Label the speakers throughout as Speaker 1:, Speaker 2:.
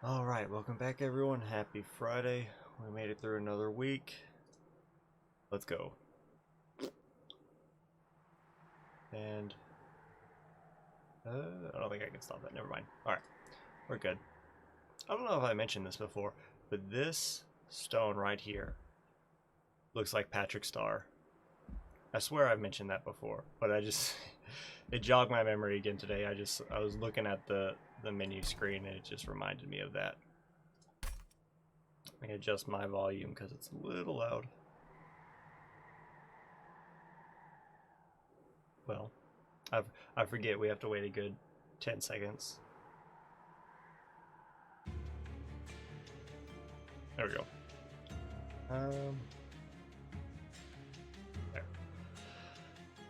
Speaker 1: Alright, welcome back everyone. Happy Friday. We made it through another week. Let's go. And I don't think I can stop that. Never mind. Alright, we're good. I don't know if I mentioned this before, but this stone right here looks like Patrick Star. I swear I've mentioned that before, but it jogged my memory again today. I was looking at the menu screen and it just reminded me of that. I can adjust my volume because it's a little loud. Well, I forget we have to wait a good 10 seconds. There we go. There.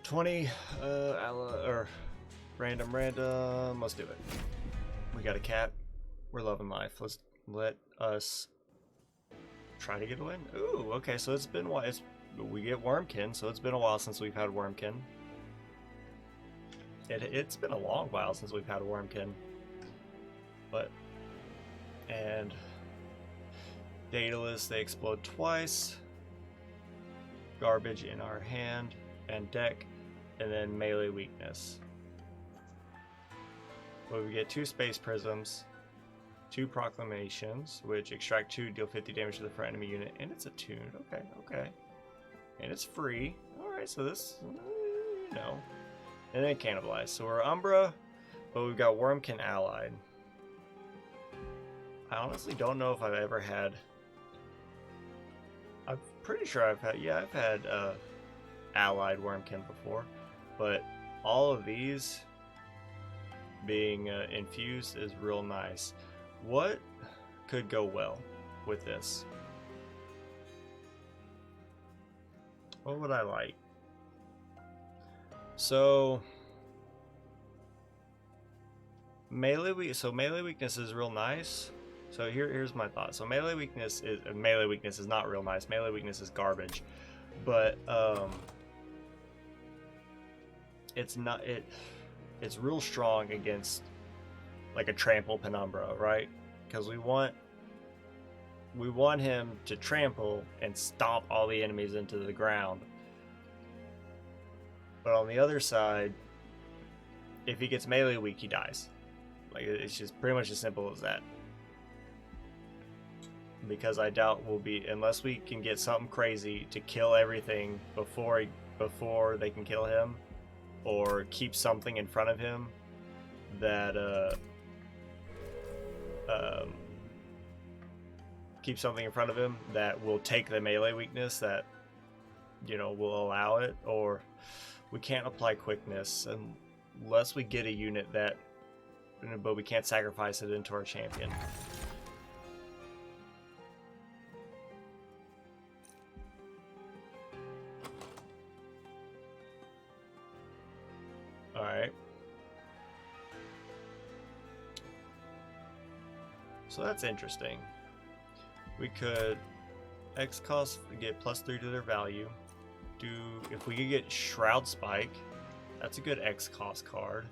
Speaker 1: 20 or random. Let's do it. We got a cat. We're loving life. Let us try to get a win. Ooh, okay. So it's been a while. We get Wormkin, so it's been a while since we've had Wormkin. It's been a long while since we've had a Wormkin. And Daedalus, they explode twice. Garbage in our hand and deck, and then melee weakness. But we get 2 space prisms, 2 proclamations, which extract 2, deal 50 damage to the front enemy unit, and it's attuned. Okay. And it's free. Alright, so this, you know. And then cannibalize. So we're Umbra, but we've got Wormkin allied. I honestly don't know if I've ever had. I'm pretty sure I've had allied Wormkin before, but all of these being infused is real nice. What could go well with this? What would I like? So melee weakness is real nice. So here's my thought. So melee weakness is not real nice. Melee weakness is garbage. But it's real strong against like a trample penumbra, right? Because we want him to trample and stomp all the enemies into the ground. But on the other side, if he gets melee weak, he dies. Like, it's just pretty much as simple as that. Because I doubt we'll be, unless we can get something crazy to kill everything before they can kill him, or keep something in front of him that will take the melee weakness, that will allow it. Or we can't apply quickness unless we get a unit that, but we can't sacrifice it into our champion. Alright. So that's interesting. We could X cost get +3 to their value. If we could get Shroud Spike, that's a good X cost card.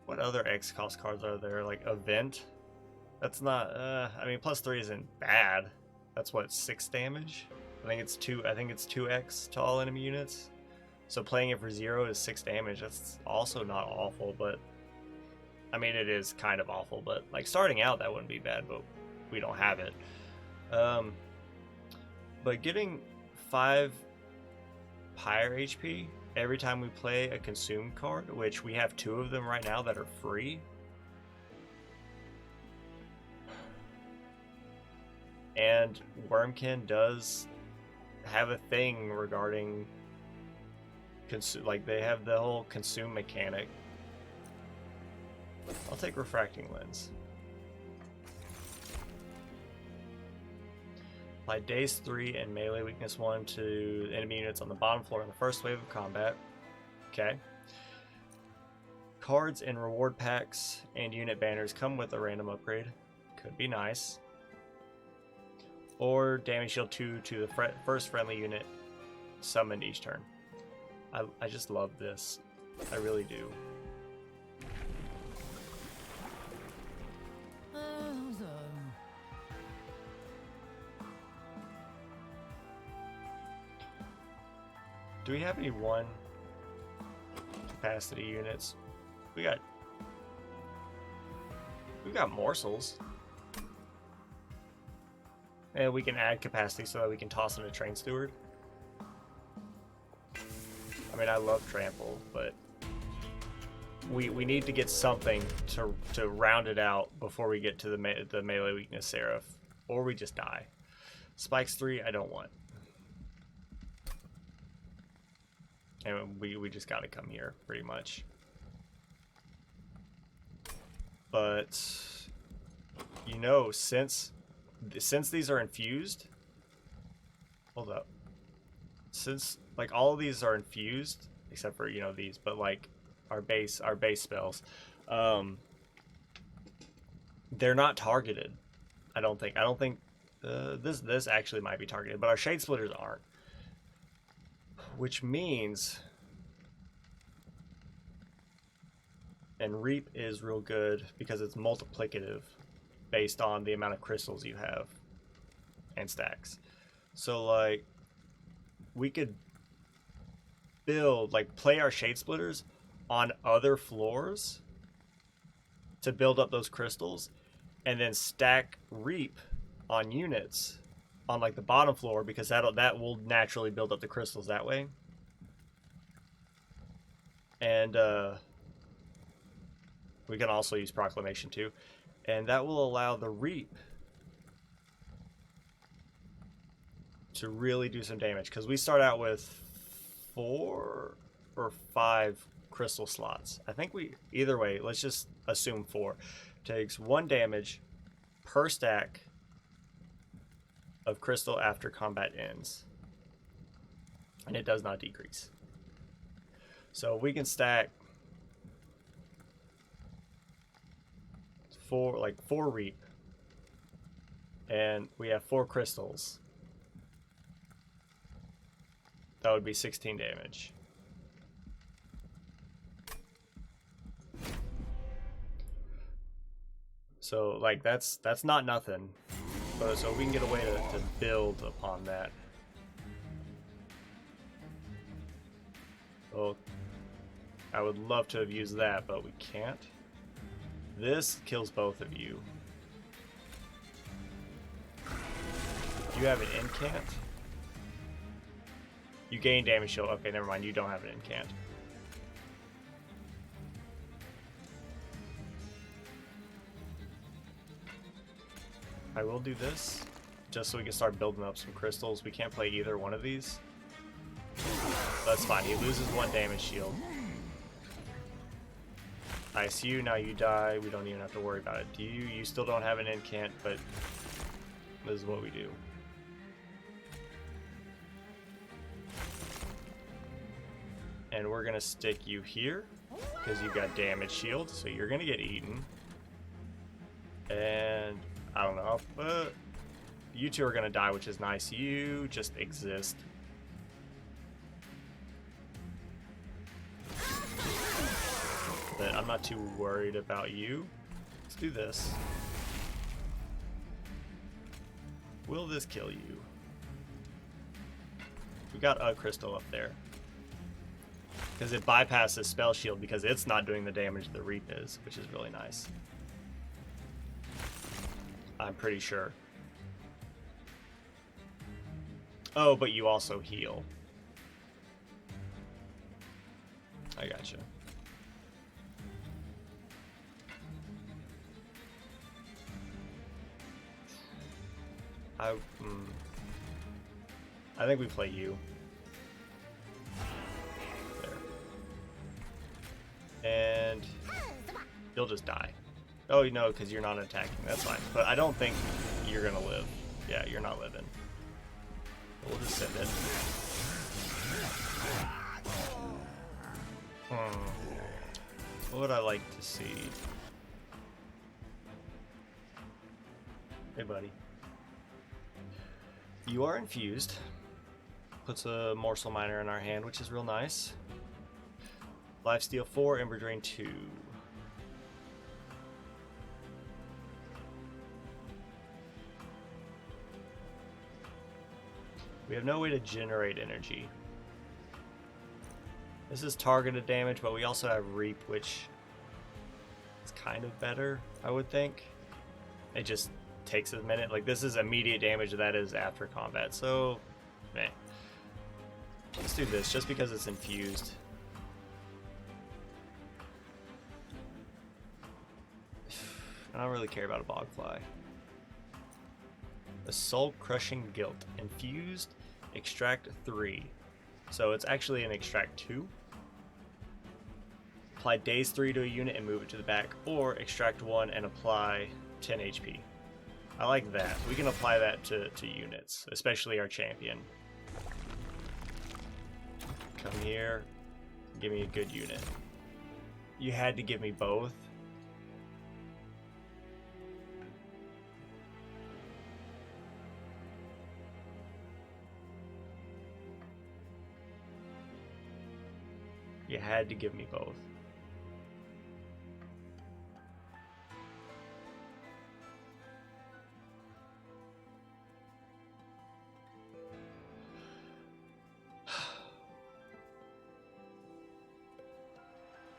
Speaker 1: What other X cost cards are there? Like Event? That's not I mean, +3 isn't bad. That's what, 6 damage? I think it's 2x to all enemy units. So playing it for 0 is 6 damage. That's also not awful, but I mean, it is kind of awful, but like starting out that wouldn't be bad, but we don't have it. But getting 5 Pyre HP every time we play a consume card, which we have 2 of them right now that are free. And Wormkin does have a thing regarding like they have the whole consume mechanic. I'll take Refracting Lens. Apply Daze 3 and melee weakness 1 to enemy units on the bottom floor in the first wave of combat. Okay. Cards in reward packs and unit banners come with a random upgrade. Could be nice. Or damage shield 2 to the first friendly unit summoned each turn. I just love this. I really do. Do we have any 1 capacity units? We've got morsels. And we can add capacity so that we can toss in a train steward. I mean, I love trample, but we need to get something to round it out before we get to the melee weakness Seraph, or we just die. Spikes 3, I don't want. And we just gotta come here, pretty much. But, you know, since these are infused, hold up. Since, like, all of these are infused, except for, you know, these, but, like, our base spells, they're not targeted. I don't think this actually might be targeted, but our shade splitters aren't, which means, and reap is real good because it's multiplicative based on the amount of crystals you have and stacks. So like we could build, like, play our shade splitters on other floors to build up those crystals, and then stack reap on units on, like, the bottom floor, because that will naturally build up the crystals that way. And we can also use proclamation too, and that will allow the reap to really do some damage, because we start out with 4 or 5 crystal slots. I think either way, let's just assume 4. Takes 1 damage per stack of crystal after combat ends, and it does not decrease. So we can stack 4 reap, and we have 4 crystals. That would be 16 damage. So, like, that's not nothing. But so we can get a way to build upon that. Well, I would love to have used that, but we can't. This kills both of you. You have an incant. You gain damage shield. Okay, never mind. You don't have an incant. I will do this just so we can start building up some crystals. We can't play either one of these. That's fine. He loses 1 damage shield. ICU, now you die. We don't even have to worry about it. You still don't have an incant, but this is what we do. And we're gonna stick you here because you got damage shield, so you're gonna get eaten. And I don't know, but you 2 are gonna die, which is nice. You just exist. But I'm not too worried about you. Let's do this. Will this kill you? We got a crystal up there. Because it bypasses spell shield because it's not doing the damage the reap is, which is really nice. I'm pretty sure. Oh, but you also heal. I gotcha. I think we play you. There. And you'll just die. Oh, no, because you're not attacking. That's fine. But I don't think you're going to live. Yeah, you're not living. We'll just send it. What would I like to see? Hey, buddy. You are infused. Puts a morsel miner in our hand, which is real nice. Lifesteal 4, Ember Drain 2. We have no way to generate energy. This is targeted damage, but we also have Reap, which is kind of better, I would think. It just takes a minute. Like, this is immediate damage, that is after combat. So, man. Let's do this, just because it's infused. I don't really care about a Bogfly. A Soul-Crushing Guilt. Infused, extract 3. So it's actually an extract 2. Apply daze 3 to a unit and move it to the back, or extract 1 and apply 10 HP. I like that. We can apply that to units, especially our champion. Come here, give me a good unit. You had to give me both. You had to give me both.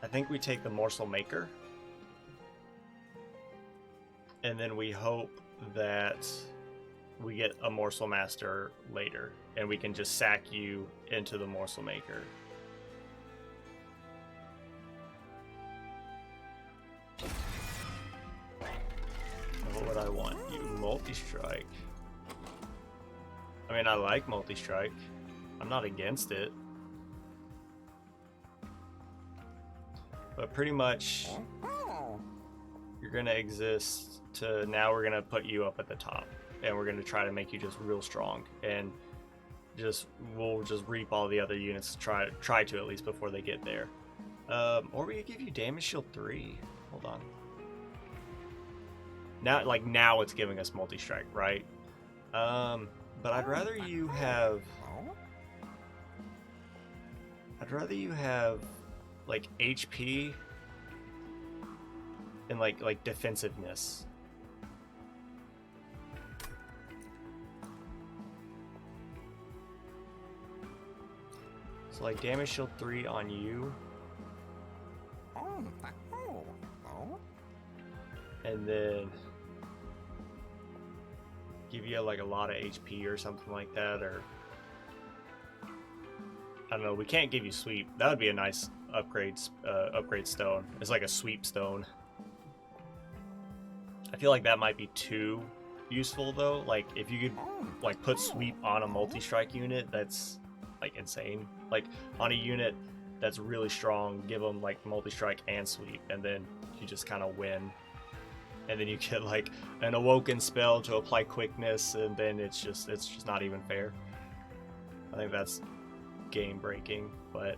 Speaker 1: I think we take the Morsel Maker. And then we hope that we get a Morsel Master later. And we can just sack you into the Morsel Maker. What would I want? You multi-strike. I mean, I like multi-strike. I'm not against it. But pretty much, you're gonna exist to now. We're gonna put you up at the top, and we're gonna try to make you just real strong, and we'll just reap all the other units. Try to at least before they get there. Or we could give you damage shield 3. Hold on. Now it's giving us multi-strike, right? But I'd rather you have like HP and like defensiveness. So like damage shield 3 on you. And then give you like a lot of HP or something like that, or I don't know. We can't give you sweep. That would be a nice upgrade stone. It's like a sweep stone. I feel like that might be too useful though. Like if you could like put sweep on a multi-strike unit, that's like insane. Like on a unit that's really strong, give them like multi-strike and sweep, and then you just kind of win. And then you get like an awoken spell to apply quickness, and then it's just not even fair. I think that's game breaking, but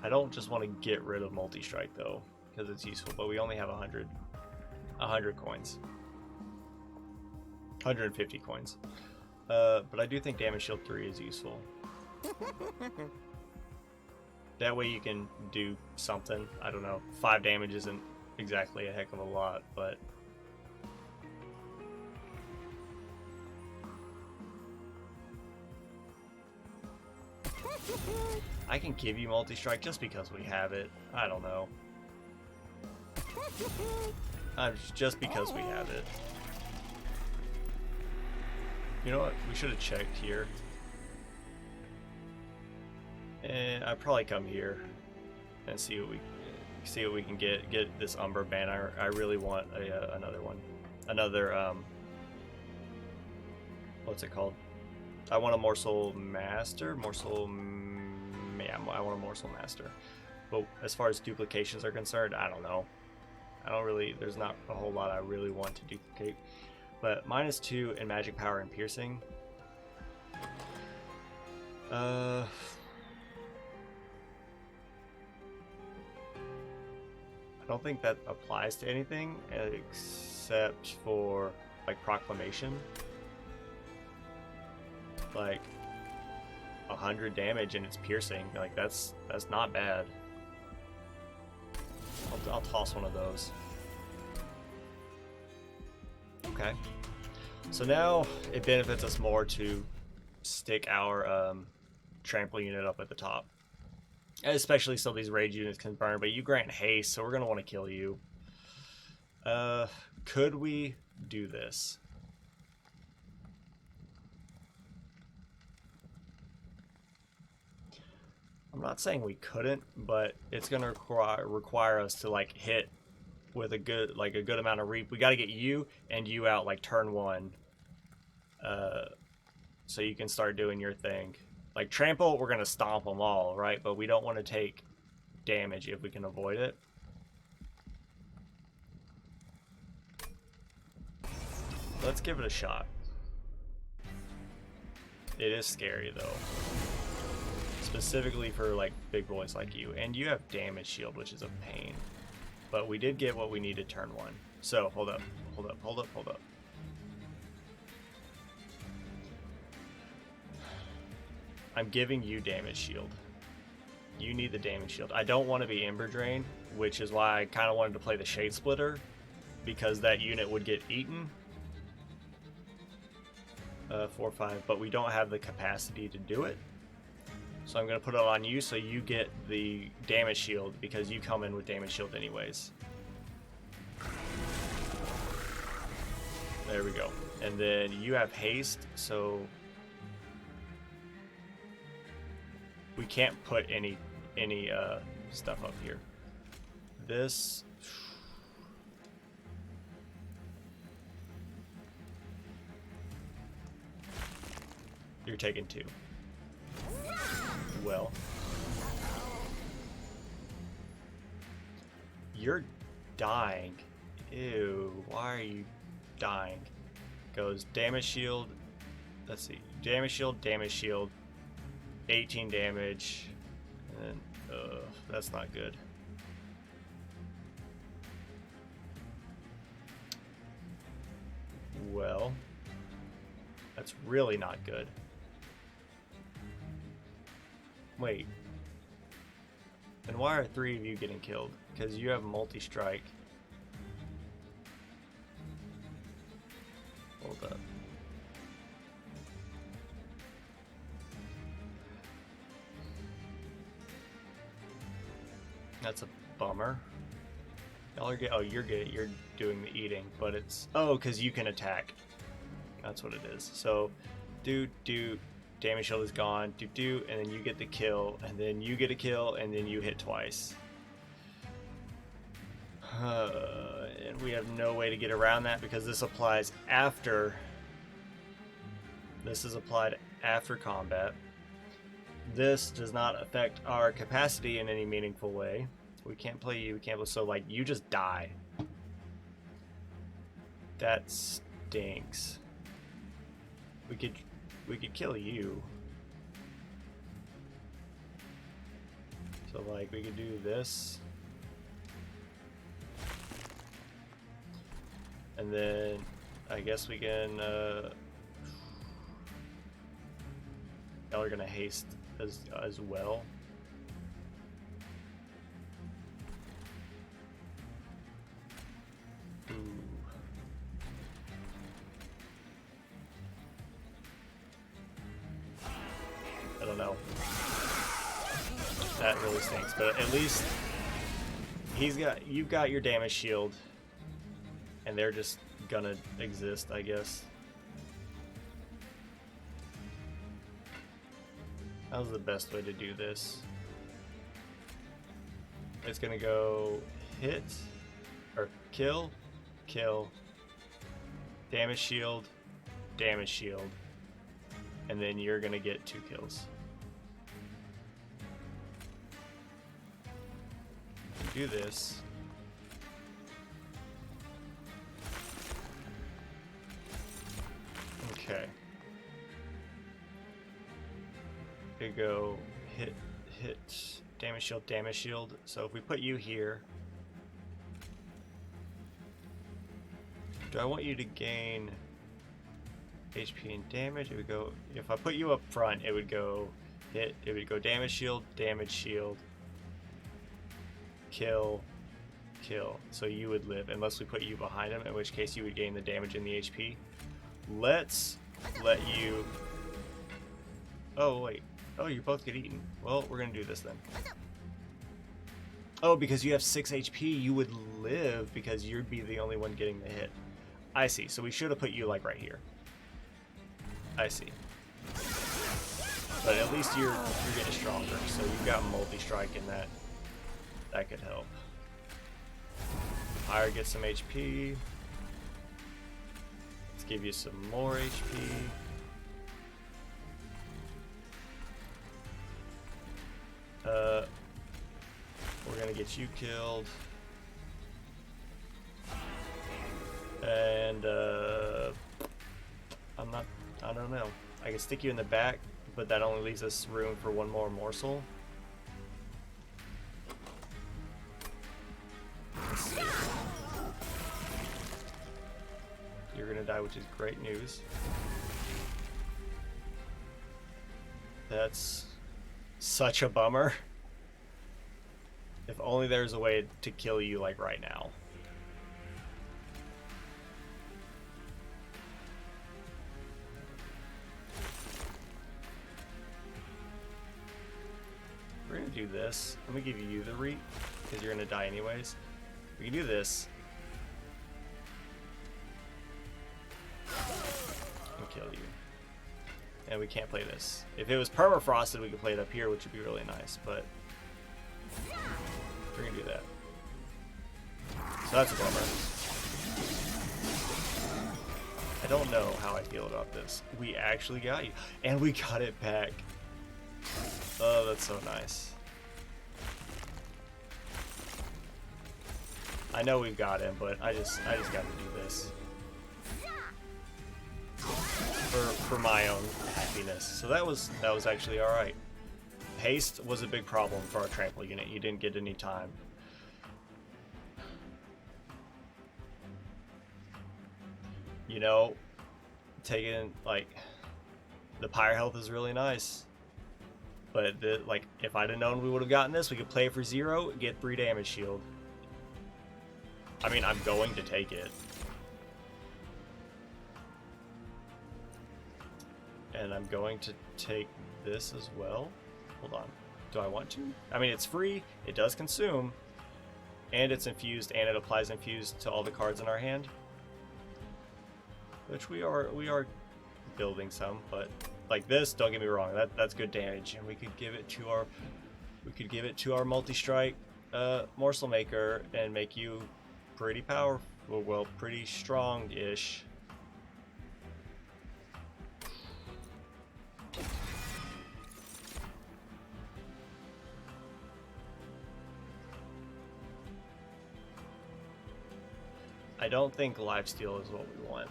Speaker 1: I don't just want to get rid of multi-strike though, because it's useful, but we only have 100 coins. 150 coins. But I do think damage shield 3 is useful. That way you can do something. I don't know. 5 damage isn't exactly a heck of a lot, but I can give you multi-strike just because we have it. I don't know. Just because we have it. You know what? We should have checked here. And I'd probably come here and see what we can get this Umber banner. I really want another one. Another what's it called? I want a Morsel Master. Yeah, I want a Morsel Master. But as far as duplications are concerned, I don't know. There's not a whole lot I really want to duplicate. But -2 in magic power and piercing. I don't think that applies to anything except for like proclamation. Like 100 damage and it's piercing. Like that's not bad. I'll toss one of those. Okay. So now it benefits us more to stick our trample unit up at the top. Especially so these rage units can burn, but you grant haste, so we're going to want to kill you. Could we do this? I'm not saying we couldn't, but it's going to require us to like hit with a good amount of reap. We got to get you and you out like turn 1, so you can start doing your thing. Like trample, we're going to stomp them all, right? But we don't want to take damage if we can avoid it. Let's give it a shot. It is scary though. Specifically for like big boys like you. And you have damage shield, which is a pain. But we did get what we needed turn 1. So hold up. I'm giving you damage shield. You need the damage shield. I don't want to be Ember Drain, which is why I kind of wanted to play the Shade Splitter, because that unit would get eaten. 4-5, but we don't have the capacity to do it. So I'm going to put it on you so you get the damage shield, because you come in with damage shield anyways. There we go. And then you have haste, so we can't put any stuff up here. This... You're taking 2. Well. You're dying. Ew, why are you dying? Goes damage shield. Let's see. Damage shield. 18 damage. And then, that's not good. Well, that's really not good. Wait. And why are 3 of you getting killed? Because you have multi-strike. Hold up. That's a bummer. Y'all are good. Oh, you're good. You're doing the eating, but it's... Oh, because you can attack. That's what it is. So, do. Damage shield is gone. Do. And then you get the kill. And then you get a kill. And then you hit twice. And we have no way to get around that because this applies after. This is applied after combat. This does not affect our capacity in any meaningful way. We can't play you. We can't play. So like you just die. That stinks. We could kill you. So like we could do this. And then I guess we can y'all are gonna haste as well. Ooh. I don't know. That really stinks, but at least you've got your damage shield, and they're just gonna exist, I guess. That was the best way to do this. It's gonna go hit, or kill, damage shield, and then you're gonna get 2 kills. Do this. Okay. They go hit, damage shield. So if we put you here, do I want you to gain HP and damage? It would go, if I put you up front, it would go hit, it would go damage shield, kill. So you would live, unless we put you behind him, in which case you would gain the damage and the HP. Let's let you Oh, wait. Oh, you both get eaten. Well, we're gonna do this then. Oh, because you have 6 HP, you would live because you'd be the only one getting the hit. I see. So we should have put you, like, right here. I see. But at least you're getting stronger, so you've got multi-strike in that. That could help. Fire gets some HP. Let's give you some more HP. We're gonna get you killed. And I don't know. I can stick you in the back, but that only leaves us room for one more morsel. You're gonna die, which is great news. That's such a bummer. If only there's a way to kill you, like, right now. We're gonna do this. I'm gonna give you the reap, because you're gonna die anyways. We can do this. And kill you. And we can't play this. If it was permafrosted, we could play it up here, which would be really nice, but we're gonna do that. So that's a bummer. I don't know how I feel about this. We actually got you. And we got it back. Oh, that's so nice. I know we've got him, but I just gotta do this. For my own happiness. So that was actually alright. Haste was a big problem for our trample unit. You didn't get any time. You know, taking, like, the pyre health is really nice. But, like, if I'd have known we would have gotten this, we could play for 0, get 3 damage shield. I mean, I'm going to take it. And I'm going to take this as well. Hold on. Do I want to? I mean, it's free, it does consume, and it's infused, and it applies infused to all the cards in our hand. Which we are building some, but like this, don't get me wrong, that's good damage, and we could give it to our multi-strike morsel maker and make you pretty powerful, well, pretty strong-ish. I don't think lifesteal is what we want.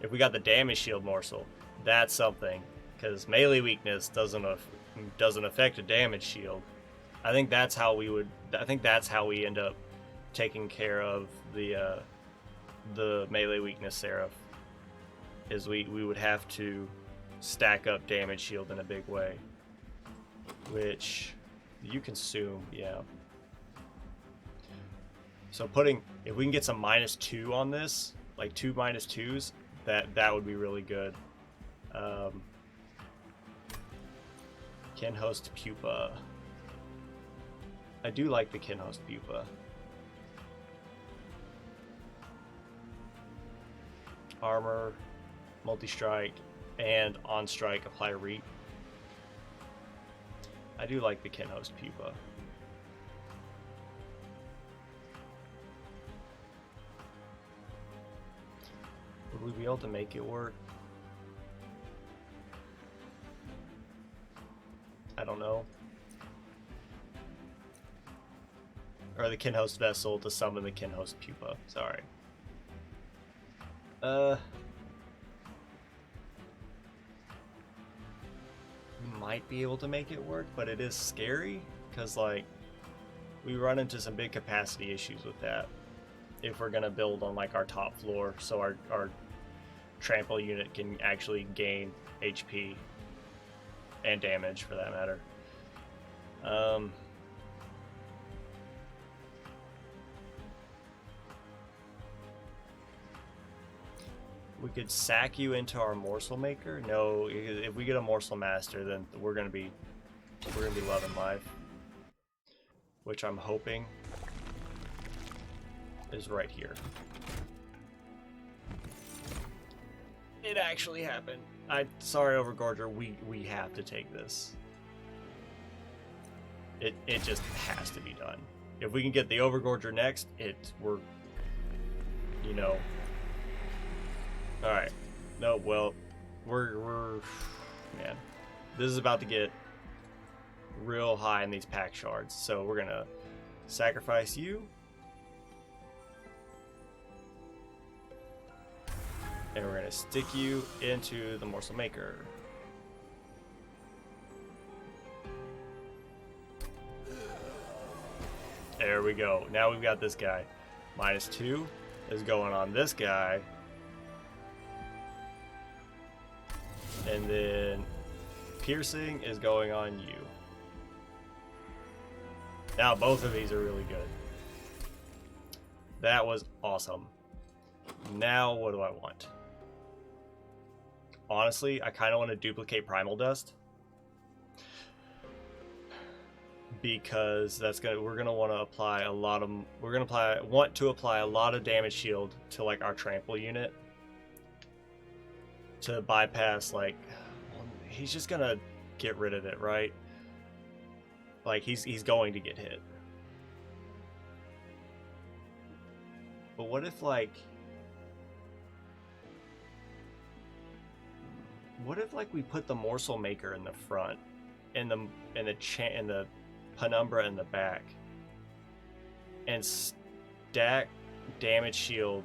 Speaker 1: If we got the damage shield morsel, that's something, because melee weakness doesn't affect a damage shield. I think that's how we end up taking care of the melee weakness Seraph. Is we would have to stack up damage shield in a big way, which you consume, yeah. So if we can get some -2 on this, like 2 -2s, that would be really good. Kinhost Pupa. I do like the Kinhost Pupa. Armor, multi-strike, and on-strike apply reap. I do like the Kinhost Pupa. Would we be able to make it work? I don't know. Or the Kinhost Vessel to summon the Kinhost Pupa. Sorry. We might be able to make it work, but it is scary, because, like, we run into some big capacity issues with that if we're gonna build on, like, our top floor, so our trample unit can actually gain HP and damage, for that matter. We could sack you into our morsel maker. No, if we get a morsel master, then we're gonna be loving life, which I'm hoping is right here. It actually happened. Sorry, Overgorger. We have to take this. It just has to be done. If we can get the Overgorger next, we're, you know. All right. No, well, we're man, this is about to get real high in these pack shards. So we're gonna sacrifice you, and we're gonna stick you into the morsel maker. There we go. Now we've got this guy. -2 is going on this guy. And then piercing is going on you. Now both of these are really good. That was awesome. Now what do I want? Honestly, I kind of want to duplicate Primal Dust. Because we're gonna want to apply a lot of want to apply a lot of damage shield to like our trample unit to bypass, like, well, he's just gonna get rid of it, right? Like he's going to get hit. But what if we put the morsel maker in the front and the penumbra in the back and stack damage shield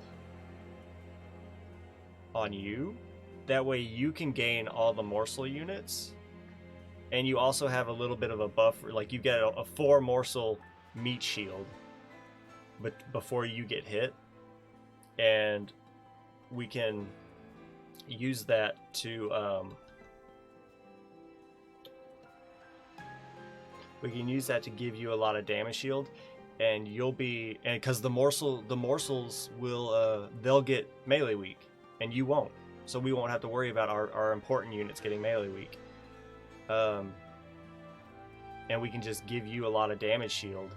Speaker 1: on you? That way you can gain all the morsel units, and you also have a little bit of a buffer, like you get a 4 morsel meat shield but before you get hit, and we can use that to give you a lot of damage shield, and because the morsels will they'll get melee weak and you won't, so we won't have to worry about our important units getting melee weak, and we can just give you a lot of damage shield,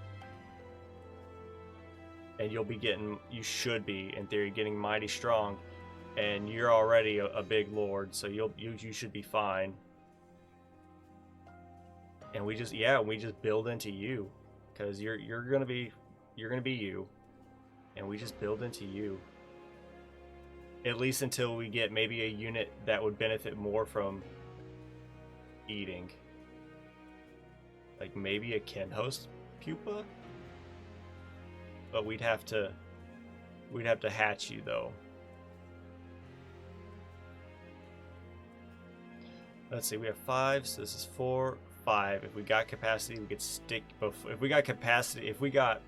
Speaker 1: and you should be in theory getting mighty strong, and you're already a big lord, so you should be fine. And we just build into you, because you're gonna be you, and we just build into you, at least until we get maybe a unit that would benefit more from eating, like maybe a kin host pupa, but we'd have to hatch you though. Let's see, we have 5, so this is 4, 5. If we got capacity, we could stick both. If we got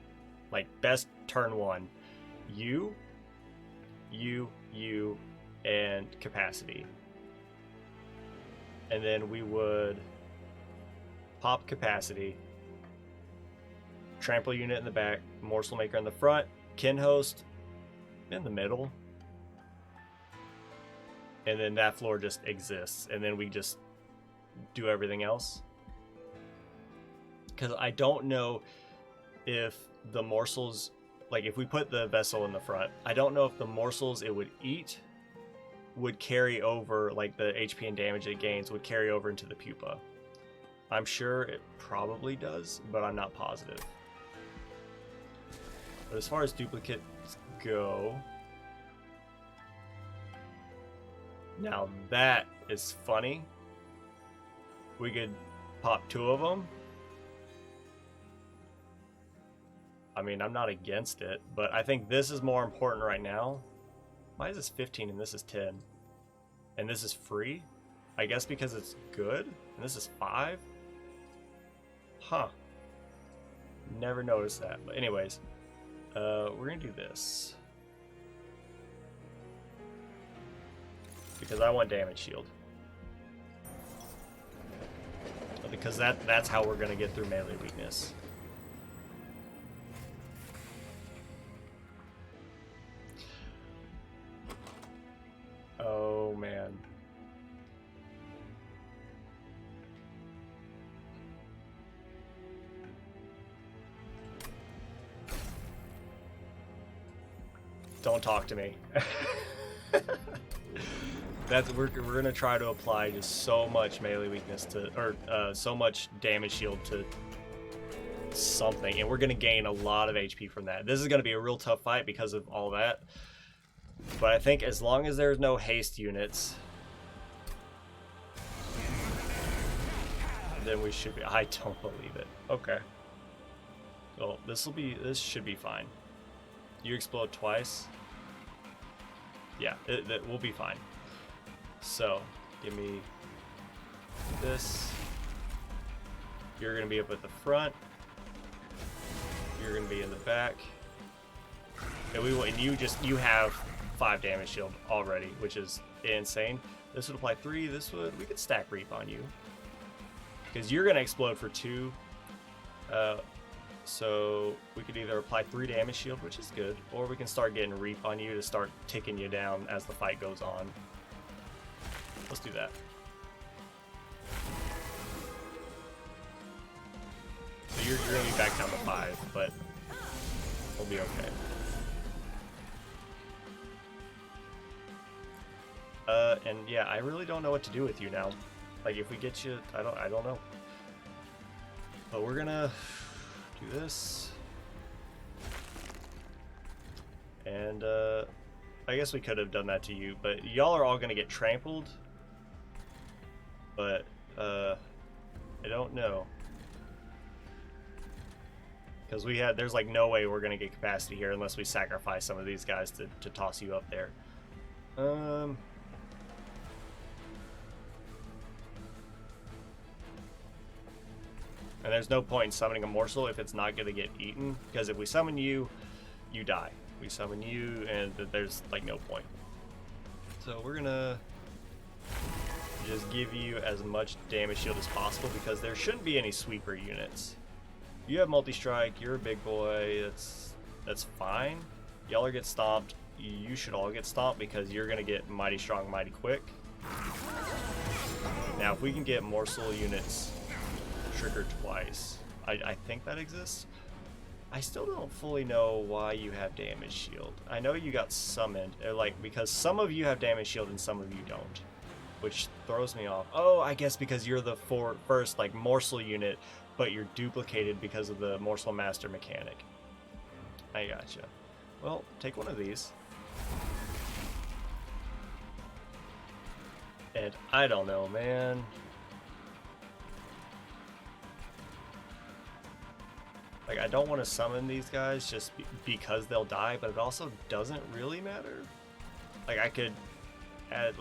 Speaker 1: like best turn 1, you, and capacity. And then we would pop capacity, trample unit in the back, morsel maker in the front, kin host in the middle. And then that floor just exists, and then we just do everything else. Because I don't know if the morsels, like if we put the vessel in the front, I don't know if the morsels it would eat would carry over, like the HP and damage it gains would carry over into the pupa. I'm sure it probably does, but I'm not positive. But as far as duplicates go, now that is funny. We could pop 2 of them. I mean, I'm not against it, but I think this is more important right now. Why is this 15 and this is 10? And this is free? I guess because it's good? And this is 5? Huh. Never noticed that. But anyways, we're gonna do this. Because I want damage shield. Because that's how we're gonna get through melee weakness. Don't talk to me. We're gonna try to apply just so much melee weakness to, or so much damage shield to something, and we're gonna gain a lot of HP from that. This is gonna be a real tough fight because of all that. But I think as long as there's no haste units, then we should be. I don't believe it. Okay. Well, this should be fine. You explode twice. Yeah, we'll be fine. So, give me this. You're gonna be up at the front. You're gonna be in the back. And you have 5 damage shield already, which is insane. This would apply 3. We could stack Reap on you. Because you're gonna explode for 2. So we could either apply 3 damage shield, which is good, or we can start getting Reap on you to start ticking you down as the fight goes on. Let's do that. So you're gonna be back down to 5, but we'll be okay. And yeah, I really don't know what to do with you now. Like, if we get you, I don't know. But we're gonna do this. And I guess we could have done that to you, but y'all are all gonna get trampled. But I don't know. Because there's like no way we're gonna get capacity here unless we sacrifice some of these guys to toss you up there. And there's no point in summoning a morsel if it's not gonna get eaten, because if we summon you, you die. We summon you, and there's like no point. So we're gonna just give you as much damage shield as possible, because there shouldn't be any sweeper units. You have multi-strike, you're a big boy, that's fine. Y'all get stomped, you should all get stomped because you're gonna get mighty strong, mighty quick. Now if we can get morsel units triggered twice, I think that exists. I still don't fully know why you have damage shield. I know you got summoned, because some of you have damage shield and some of you don't, which throws me off. Oh, I guess because you're the first morsel unit, but you're duplicated because of the morsel master mechanic. I gotcha. Well, take one of these. And I don't know, man. I don't want to summon these guys just because they'll die, but it also doesn't really matter. I could add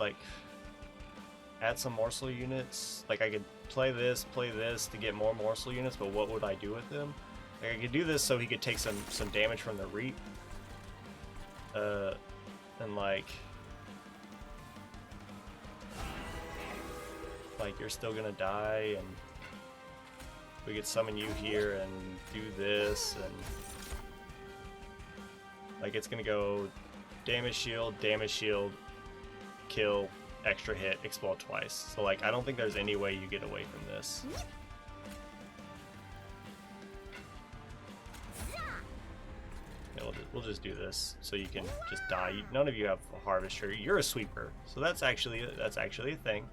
Speaker 1: some morsel units. I could play this to get more morsel units, but what would I do with them? I could do this so he could take some damage from the Reap. And you're still gonna die, and we could summon you here and do this, and it's gonna go damage shield, kill, extra hit, explode twice. So I don't think there's any way you get away from this. Yeah, we'll just do this so you can just die. None of you have a harvester. You're a sweeper, so that's actually a thing.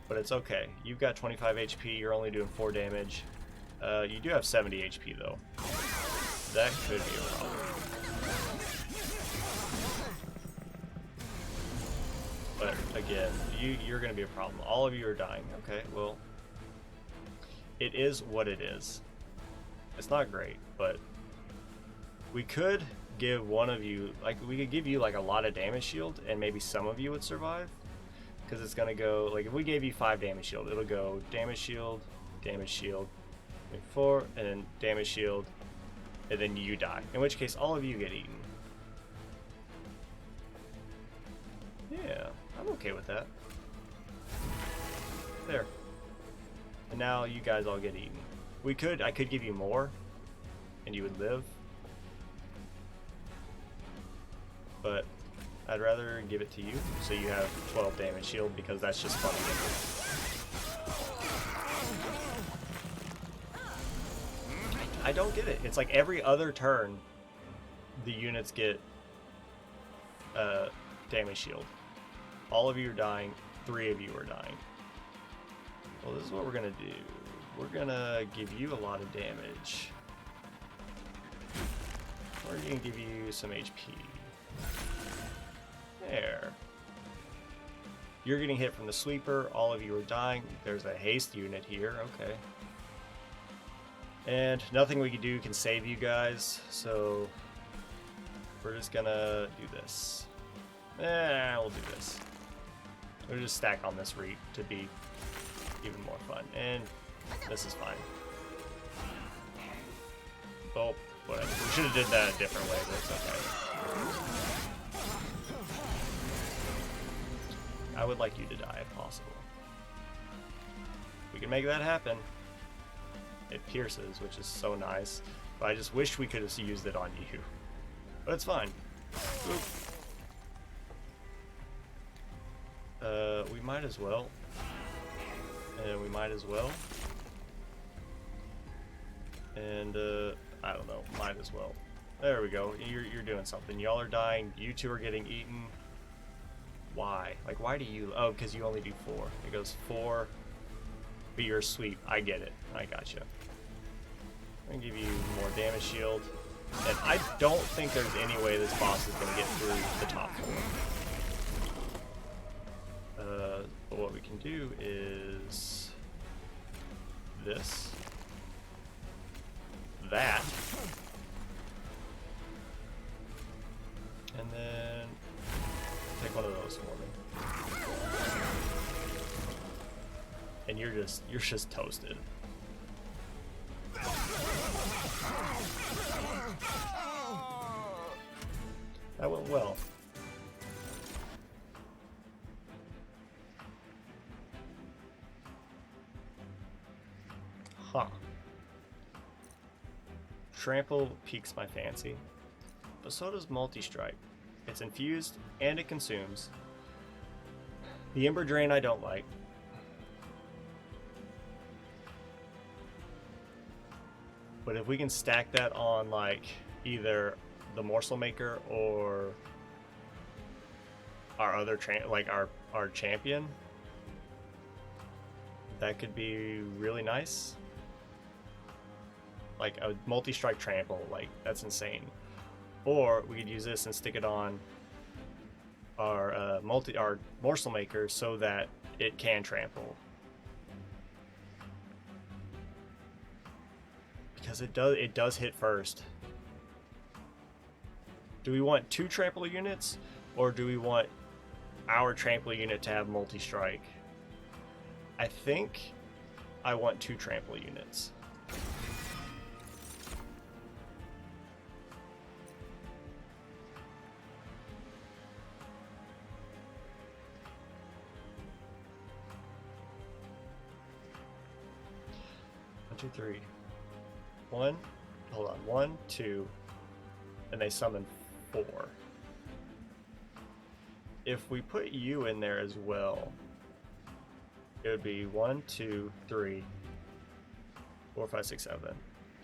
Speaker 1: But it's okay. You've got 25 HP. You're only doing 4 damage. You do have 70 HP though. That could be a problem. But again, you're going to be a problem. All of you are dying. Okay, well, it is what it is. It's not great, but we could give one of you, we could give you a lot of damage shield, and maybe some of you would survive. Because it's gonna go, if we gave you 5 damage shield, it'll go damage shield, 4, and then damage shield, and then you die. In which case, all of you get eaten. Yeah, I'm okay with that. There. And now you guys all get eaten. I could give you more, and you would live. But I'd rather give it to you, so you have 12 damage shield, because that's just funny. I don't get it. It's every other turn, the units get damage shield. All of you are dying. 3 of you are dying. Well, this is what we're gonna do. We're gonna give you a lot of damage. We're gonna give you some HP. There. You're getting hit from the sweeper. All of you are dying. There's a haste unit here. Okay. And nothing we can do can save you guys, so we're just gonna do this. We'll do this. We'll just stack on this reap to be even more fun. And this is fine. Oh, whatever. We should have did that a different way, but it's okay. I would like you to die if possible. We can make that happen. It pierces, which is so nice. But I just wish we could have used it on you. But it's fine. Oop. We might as well. We might as well. And I don't know, might as well. There we go. You're doing something. Y'all are dying. You two are getting eaten. Why? Like, why do you? Oh, because you only do 4. It goes 4. But you're a sweep. I get it. I gotcha. I'm gonna give you more damage shield. And I don't think there's any way this boss is gonna get through the top 4. But what we can do is this, that, and then take one of those for me. And you're just toasted. That went well. Huh. Trample piques my fancy, but so does multi-strike. It's infused and it consumes. The Ember Drain I don't like. But if we can stack that on like either the Morsel Maker or our other our champion, that could be really nice. Like a multi-strike trample, like that's insane. Or we could use this and stick it on our Morsel Maker so that it can trample. Because it does hit first. Do we want 2 trample units, or do we want our trample unit to have multi-strike? I think I want 2 trample units. One, two, three. One, hold on, 1, 2, and they summon 4. If we put you in there as well, it would be 1, 2, 3, 4, 5, 6, 7,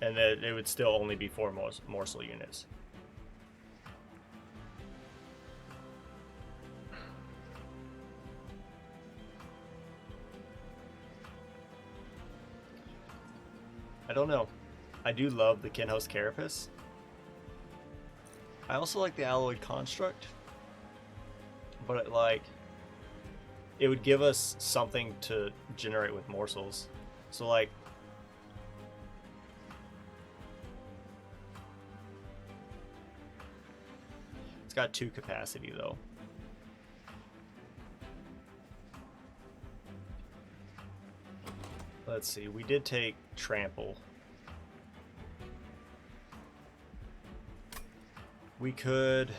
Speaker 1: and then it would still only be 4 morsel units. I don't know. I do love the Kinhost Carapace. I also like the Alloyed Construct, but it would give us something to generate with morsels. So like, it's got 2 capacity though. Let's see, we did take trample. We could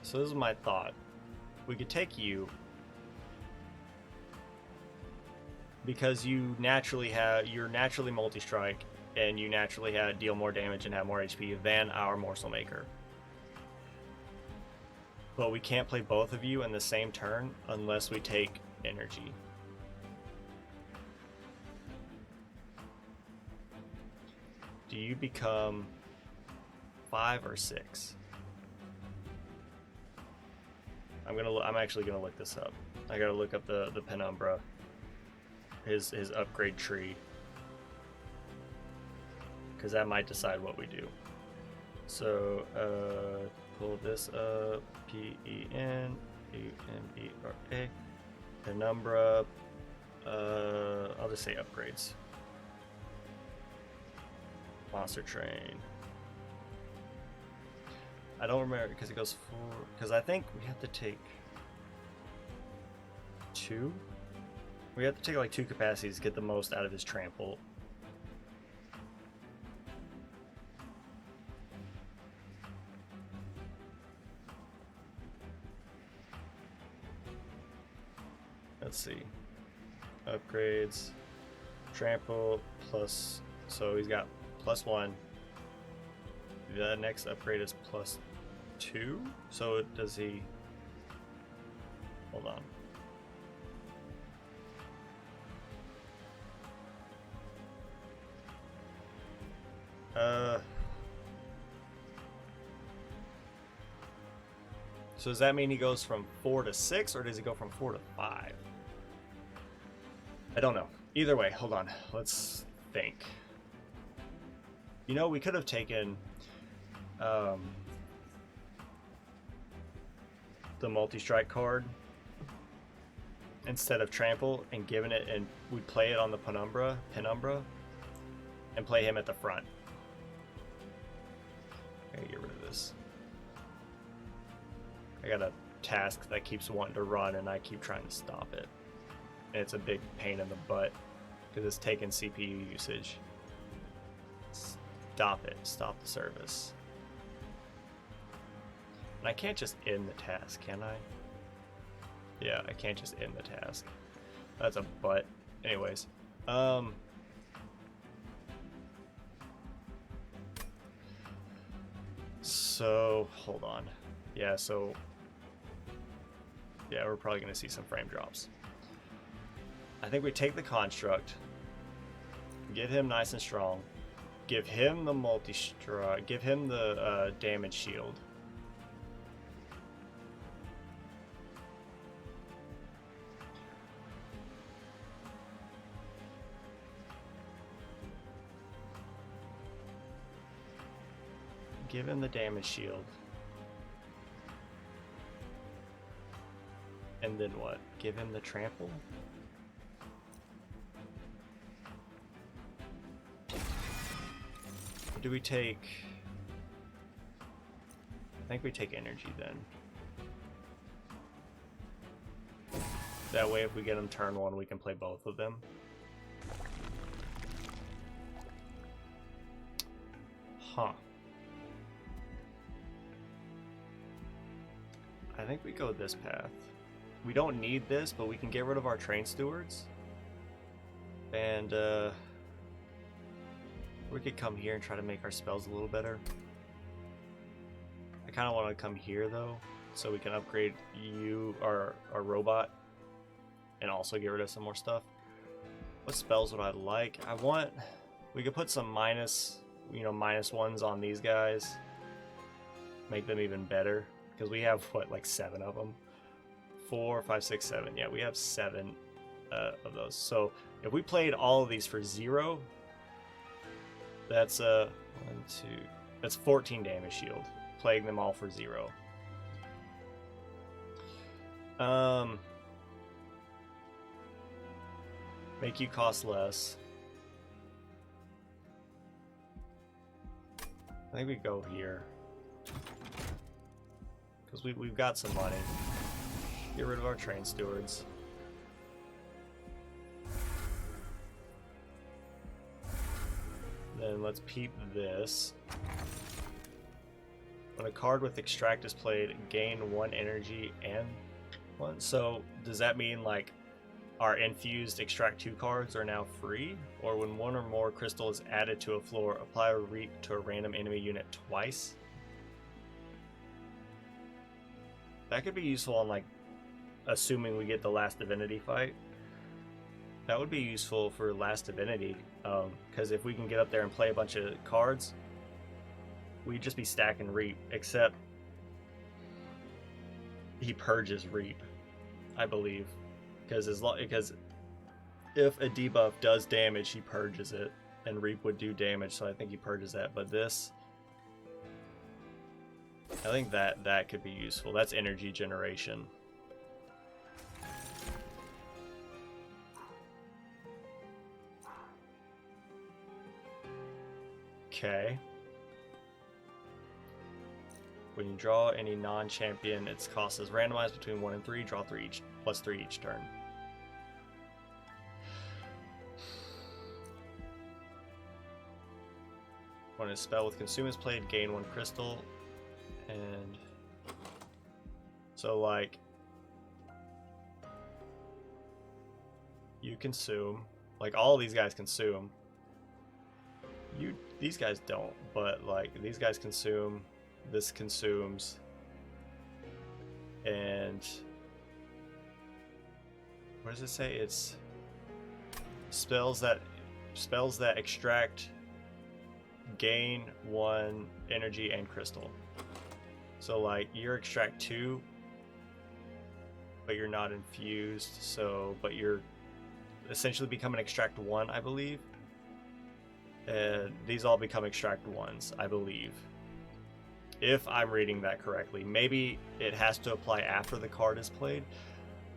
Speaker 1: so this is my thought. We could take you because you're naturally multi-strike and you naturally deal more damage and have more HP than our Morsel Maker. But we can't play both of you in the same turn unless we take energy. you become 5 or 6? I'm actually gonna look this up. I gotta look up the Penumbra, his upgrade tree, because that might decide what we do. So pull this up. P-E-N-U-M-B-R-A. Penumbra. I'll just say upgrades. Monster Train. I don't remember because it goes 4. Because I think we have to take 2. We have to take like 2 capacities to get the most out of his trample. Let's see. Upgrades. Trample plus. So he's got +1. The next upgrade is +2. So does he. Hold on. So does that mean he goes from 4 to 6, or does he go from 4 to 5? I don't know. Either way, hold on. Let's think. You know, we could have taken the multi-strike card instead of trample and given it, and we play it on the Penumbra, and play him at the front. I gotta get rid of this. I got a task that keeps wanting to run and I keep trying to stop it. And it's a big pain in the butt because it's taking CPU usage. Stop it. Stop the service. And I can't just end the task, can I? Yeah, I can't just end the task. That's a butt. Anyways. So, hold on. Yeah, so... yeah, we're probably going to see some frame drops. I think we take the construct, get him nice and strong, give him the multi-strike, give him the damage shield. Give him the damage shield. And then what? Give him the trample? Or do we take... I think we take energy then. That way if we get him turn 1, we can play both of them. Huh. I think we go this path. We don't need this, but we can get rid of our train stewards. And we could come here and try to make our spells a little better. I kind of want to come here though, so we can upgrade our robot, and also get rid of some more stuff. What spells would I like? We could put some -1s on these guys. Make them even better. Because we have, what, like 7 of them? 4, 5, 6, 7. Yeah, we have 7 of those. So if we played all of these for 0, that's 1, 2. That's 14 damage shield. Playing them all for 0. Make you cost less. I think we go here. Because we've got some money. Get rid of our train stewards. Then let's peep this. When a card with extract is played, gain 1 energy and 1. So does that mean like our infused extract 2 cards are now free? Or when 1 or more crystal is added to a floor, apply a reap to a random enemy unit twice? That could be useful on, like, assuming we get the last divinity fight. That would be useful for Last Divinity, because if we can get up there and play a bunch of cards, we'd just be stacking Reap, except he purges Reap, I believe, because if a debuff does damage, he purges it, and Reap would do damage, so I think he purges that. But this, I think that could be useful. That's energy generation. Okay. When you draw any non-champion, its cost is randomized between 1 and 3. Draw 3 each, plus 3 each turn. When a spell with Consume is played, gain 1 crystal. And so, like, you consume, like all these guys consume. These guys don't, but like these guys consume. This consumes, and what does it say? It's spells that extract, gain 1 energy and crystal. So like you're extract 2, but you're not infused. So, but you're essentially become an extract 1, I believe. And these all become extract 1s, I believe, if I'm reading that correctly. Maybe it has to apply after the card is played,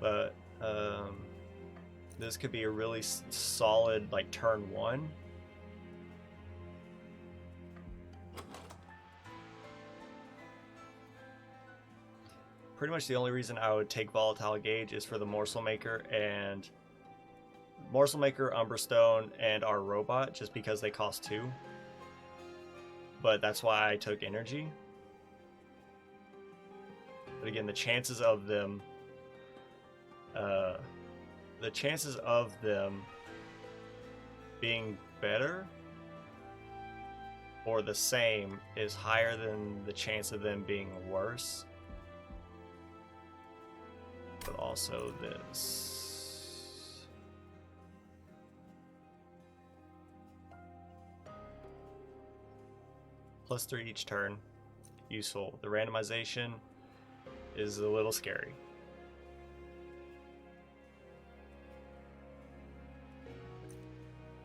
Speaker 1: but this could be a really solid like turn 1. Pretty much the only reason I would take Volatile Gauge is for the Morsel Maker and Morsel Maker, Umberstone, and our robot, just because they cost 2. But that's why I took energy. But again, the chances of them being better or the same is higher than the chance of them being worse. But also this. Plus 3 each turn. Useful. The randomization is a little scary.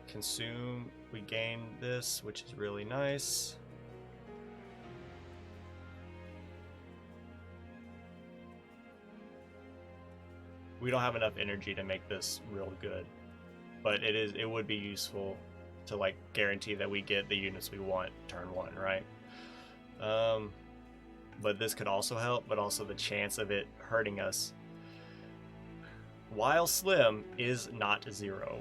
Speaker 1: Consume, we gain this, which is really nice. We don't have enough energy to make this real good, but it would be useful to like guarantee that we get the units we want turn 1, right? But this could also help, but also the chance of it hurting us, while slim, is not 0.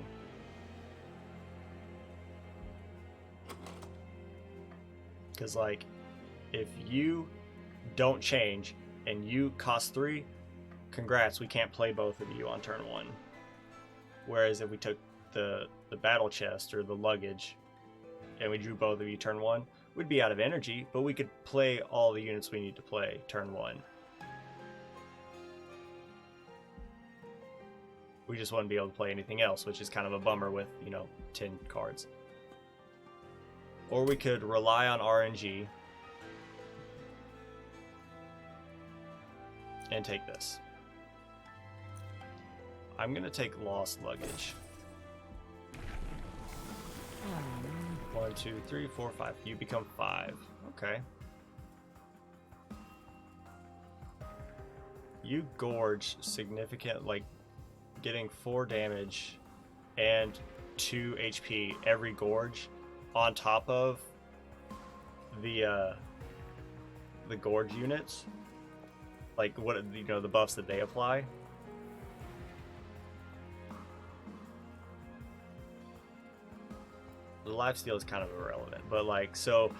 Speaker 1: Because like, if you don't change and you cost 3, congrats, we can't play both of you on turn 1. Whereas if we took the battle chest or the luggage and we drew both of you turn 1, we'd be out of energy, but we could play all the units we need to play turn 1. We just wouldn't be able to play anything else, which is kind of a bummer with, 10 cards. Or we could rely on RNG and take this. I'm gonna take Lost Luggage. 1, 2, 3, 4, 5. You become 5. Okay. You gorge significant, like getting 4 damage and 2 HP every gorge on top of the gorge units. Like what the buffs that they apply. The lifesteal is kind of irrelevant, but like, so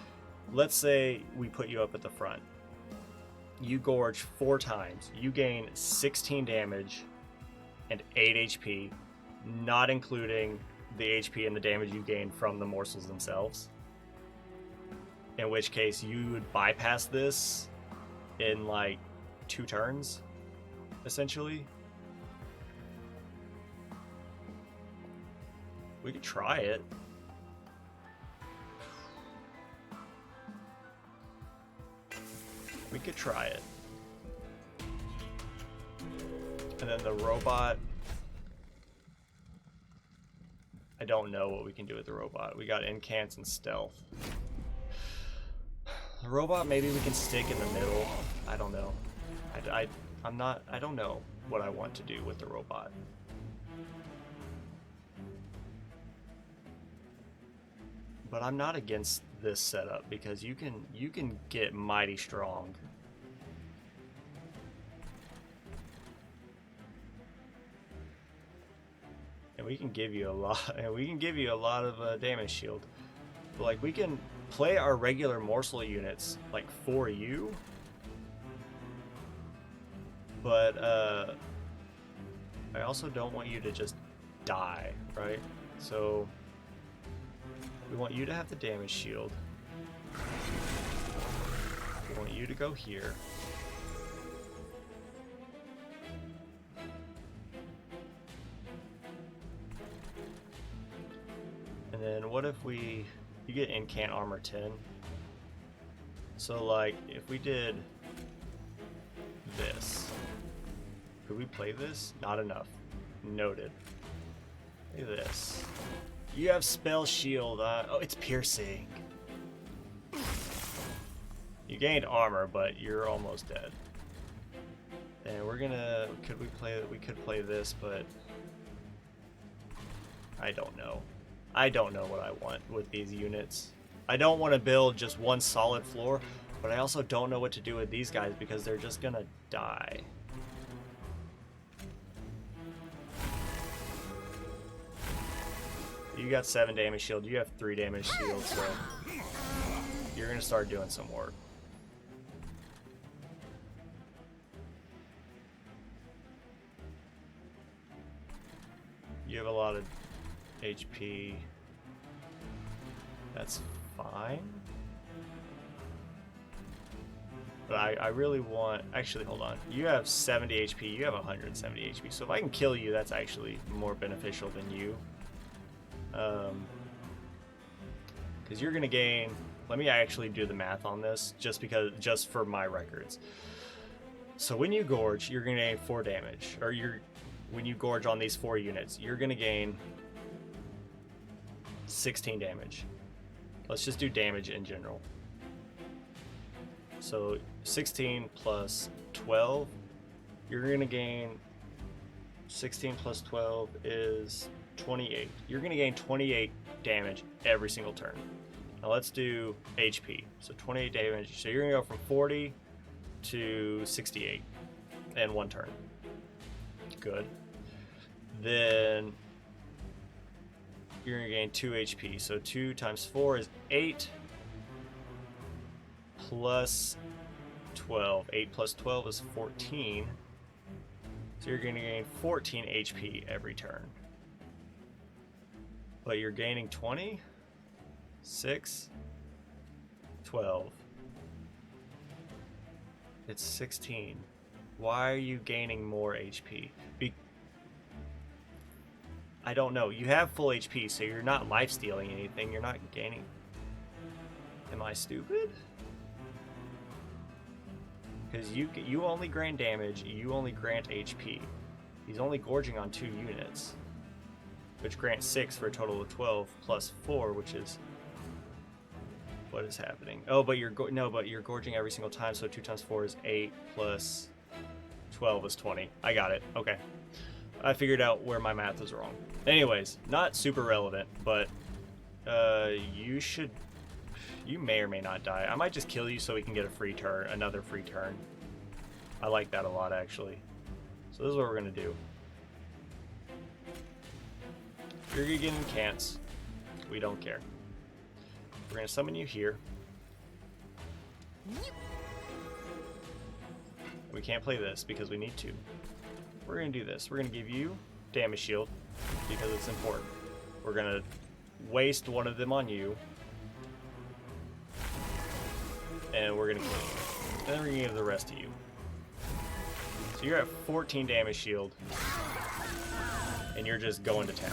Speaker 1: let's say we put you up at the front. You gorge 4 times. You gain 16 damage and 8 HP, not including the HP and the damage you gain from the morsels themselves. In which case you would bypass this in like 2 turns, essentially. We could try it. We could try it. And then the robot. I don't know what we can do with the robot. We got incants and stealth. The robot, maybe we can stick in the middle. I don't know. I don't know what I want to do with the robot. But I'm not against this setup because you can get mighty strong. And we can give you a lot. And we can give you a lot of damage shield. But like we can play our regular morsel units like for you. But I also don't want you to just die, right? So we want you to have the damage shield. We want you to go here. And then what if you get incant armor 10. So like if we did this, could we play this? Not enough. Noted. Look at this. You have spell shield. Oh, it's piercing. You gained armor, but you're almost dead. And we're gonna. Could we play? We could play this, but I don't know. I don't know what I want with these units. I don't want to build just one solid floor, but I also don't know what to do with these guys because they're just gonna die. You got 7 damage shield, you have 3 damage shield, so you're gonna start doing some work. You have a lot of HP. That's fine. But I really want... Actually, hold on. You have 70 HP, you have 170 HP. So if I can kill you, that's actually more beneficial than you. Because you're gonna gain. Let me actually do the math on this, just for my records. So when you gorge, you're gonna gain 4 damage, or when you gorge on these 4 units, you're gonna gain 16 damage. Let's just do damage in general. So 16 plus 12, you're gonna gain 16 plus 12 is 28. You're going to gain 28 damage every single turn. Now let's do HP. So 28 damage. So you're going to go from 40 to 68 in 1 turn. Good. Then you're going to gain 2 HP. So 2 times 4 is 8 plus 12. 8 plus 12 is 14. So you're going to gain 14 HP every turn. But you're gaining 20, 6, 12. It's 16. Why are you gaining more HP? I don't know. You have full HP, so you're not life stealing anything. You're not gaining. Am I stupid? Because you only grant damage, you only grant HP. He's only gorging on 2 units. Which grants 6 for a total of 12 plus 4, which is what is happening. Oh, but you're gorging every single time, so 2 times 4 is 8 plus 12 is 20. I got it. Okay, I figured out where my math was wrong. Anyways, not super relevant, but you may or may not die. I might just kill you so we can get a free turn, another free turn. I like that a lot, actually. So this is what we're gonna do. You're gonna get incants. We don't care. We're gonna summon you here. We can't play this because we need to. We're gonna do this. We're gonna give you damage shield because it's important. We're gonna waste one of them on you. And we're gonna kill you. And then we're gonna give the rest to you. So you're at 14 damage shield. And you're just going to town.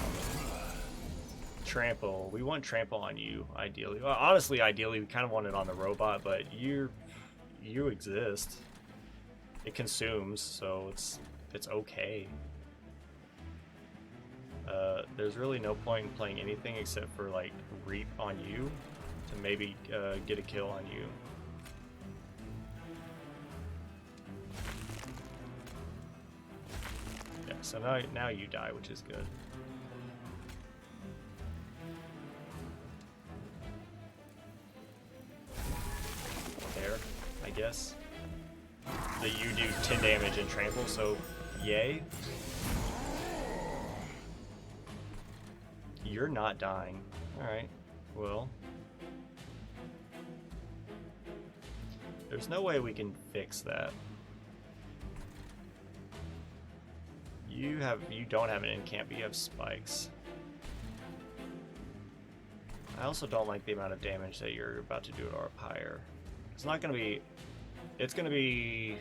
Speaker 1: Trample. We want trample on you, ideally. Well, honestly, ideally, we kind of want it on the robot, but you exist. It consumes, so it's okay. There's really no point in playing anything except for like reap on you to maybe get a kill on you. Yeah, so now you die, which is good. There, I guess. So you do 10 damage and trample, so yay. You're not dying. Alright, well. There's no way we can fix that. You don't have an incamp, but you have spikes. I also don't like the amount of damage that you're about to do to our pyre. It's not gonna be... It's gonna be...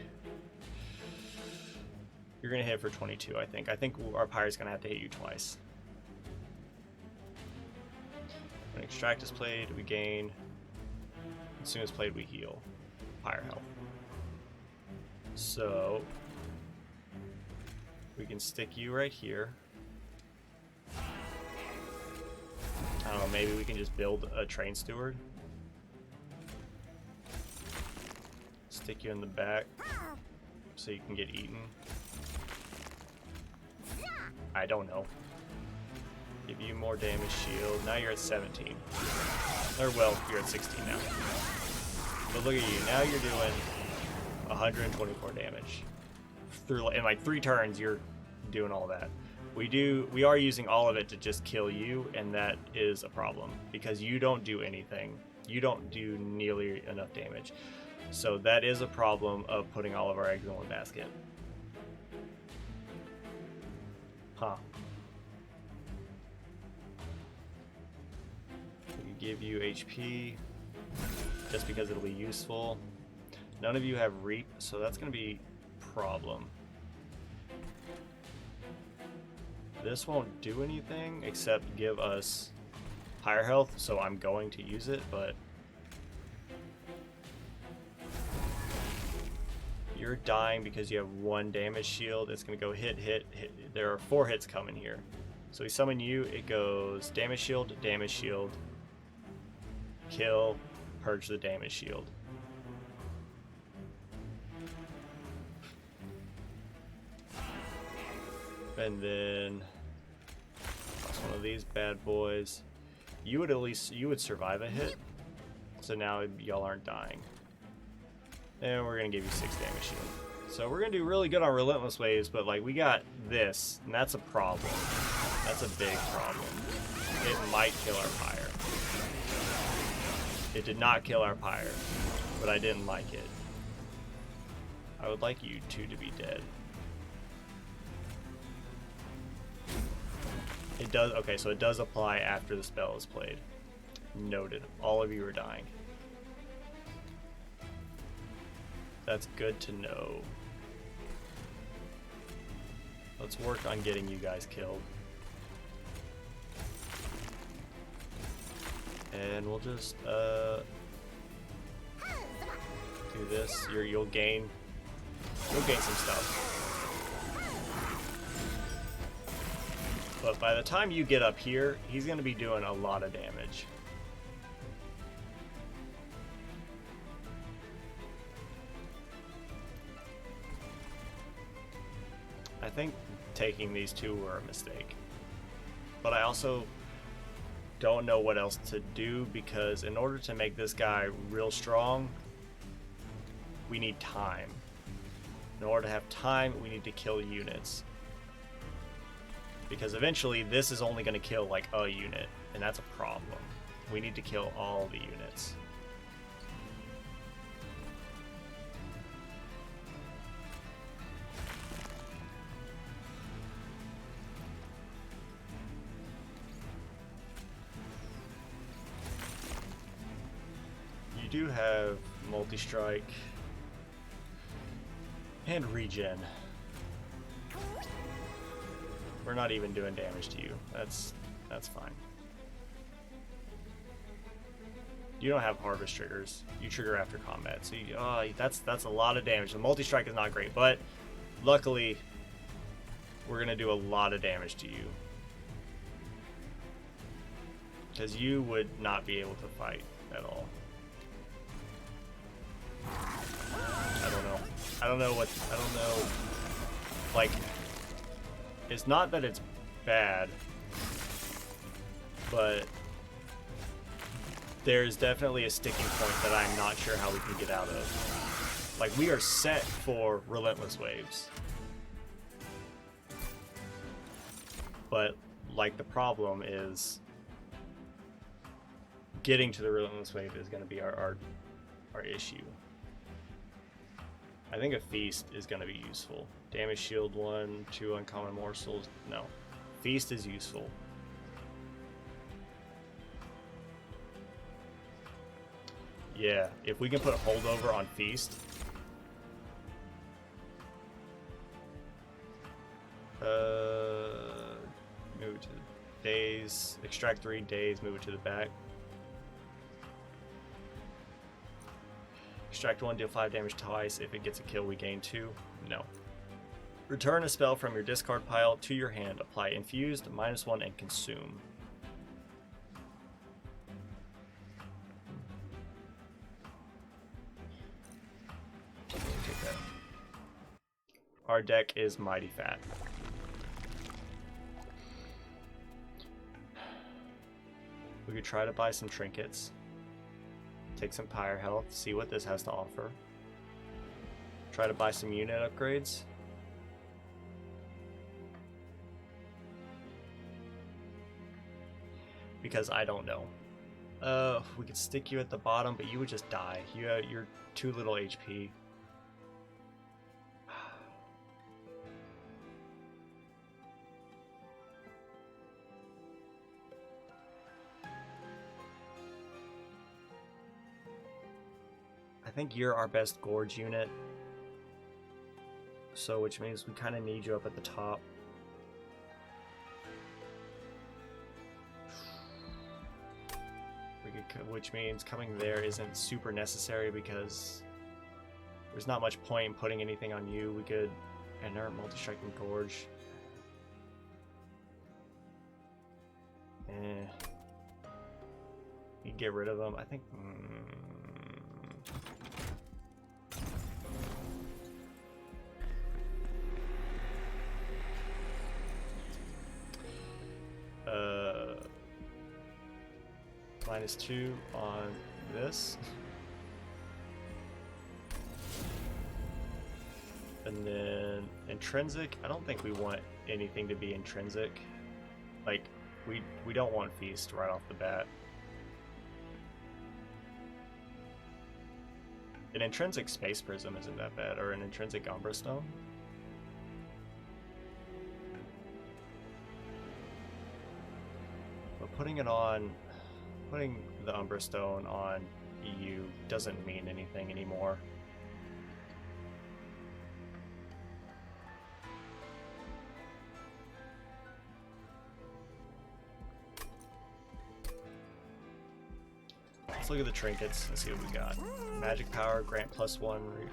Speaker 1: You're gonna hit for 22, I think. I think our pyre's gonna have to hit you twice. When extract is played, we gain. As soon as played, we heal. Pyre health. So we can stick you right here. I don't know, maybe we can just build a train steward. Stick you in the back so you can get eaten. I don't know. Give you more damage shield. Now you're at 17. Or well, you're at 16 now. But look at you. Now you're doing 124 damage. In like 3 turns, you're doing all that. We are using all of it to just kill you, and that is a problem because you don't do anything. You don't do nearly enough damage. So that is a problem of putting all of our eggs in one basket. Huh. We can give you HP just because it'll be useful. None of you have reap, so that's going to be a problem. This won't do anything except give us higher health, so I'm going to use it, but you're dying because you have 1 damage shield. It's going to go hit, hit, hit. There are 4 hits coming here. So we summon you, it goes damage shield, kill, purge the damage shield. And then that's one of these bad boys. You would survive a hit. So now y'all aren't dying. And we're gonna give you 6 damage shield. So we're gonna do really good on relentless waves, but like we got this, and that's a problem. That's a big problem. It might kill our pyre. It did not kill our pyre, but I didn't like it. I would like you two to be dead. It does, okay, so it does apply after the spell is played. Noted. All of you are dying. That's good to know. Let's work on getting you guys killed. And we'll just do this. You'll gain some stuff. But by the time you get up here, he's going to be doing a lot of damage. I think taking these two were a mistake. But I also don't know what else to do, because in order to make this guy real strong, we need time. In order to have time, we need to kill units. Because eventually this is only going to kill like a unit, and that's a problem. We need to kill all the units. You do have multi-strike and regen. We're not even doing damage to you. That's fine. You don't have harvest triggers. You trigger after combat. So that's a lot of damage. The multi-strike is not great, but luckily we're gonna do a lot of damage to you. Because you would not be able to fight at all. I don't know. I don't know. Like, it's not that it's bad, but there's definitely a sticking point that I'm not sure how we can get out of. Like, we are set for relentless waves. But, like, the problem is getting to the relentless wave is going to be our issue. I think a feast is going to be useful. Damage shield 1, 2 uncommon morsels. No. Feast is useful. Yeah, if we can put holdover on feast. Move it to days. Extract 3 days, move it to the back. Extract 1, deal 5 damage twice. If it gets a kill, we gain 2. No. Return a spell from your discard pile to your hand. Apply infused, -1, and consume. Take that. Our deck is mighty fat. We could try to buy some trinkets. Take some pyre health, see what this has to offer. Try to buy some unit upgrades. Because I don't know. We could stick you at the bottom, but you would just die. You're too little HP. I think you're our best Gorge unit, so which means we kind of need you up at the top. Which means coming there isn't super necessary because there's not much point in putting anything on you. We could inert multi-striking Gorge. You can get rid of them. I think. -2 on this. And then intrinsic, I don't think we want anything to be intrinsic. Like, we don't want feast right off the bat. An intrinsic space prism isn't that bad, or an intrinsic umbra stone. But putting the umbra stone on EU doesn't mean anything anymore. Let's look at the trinkets and see what we got. Magic power, grant +1 reach.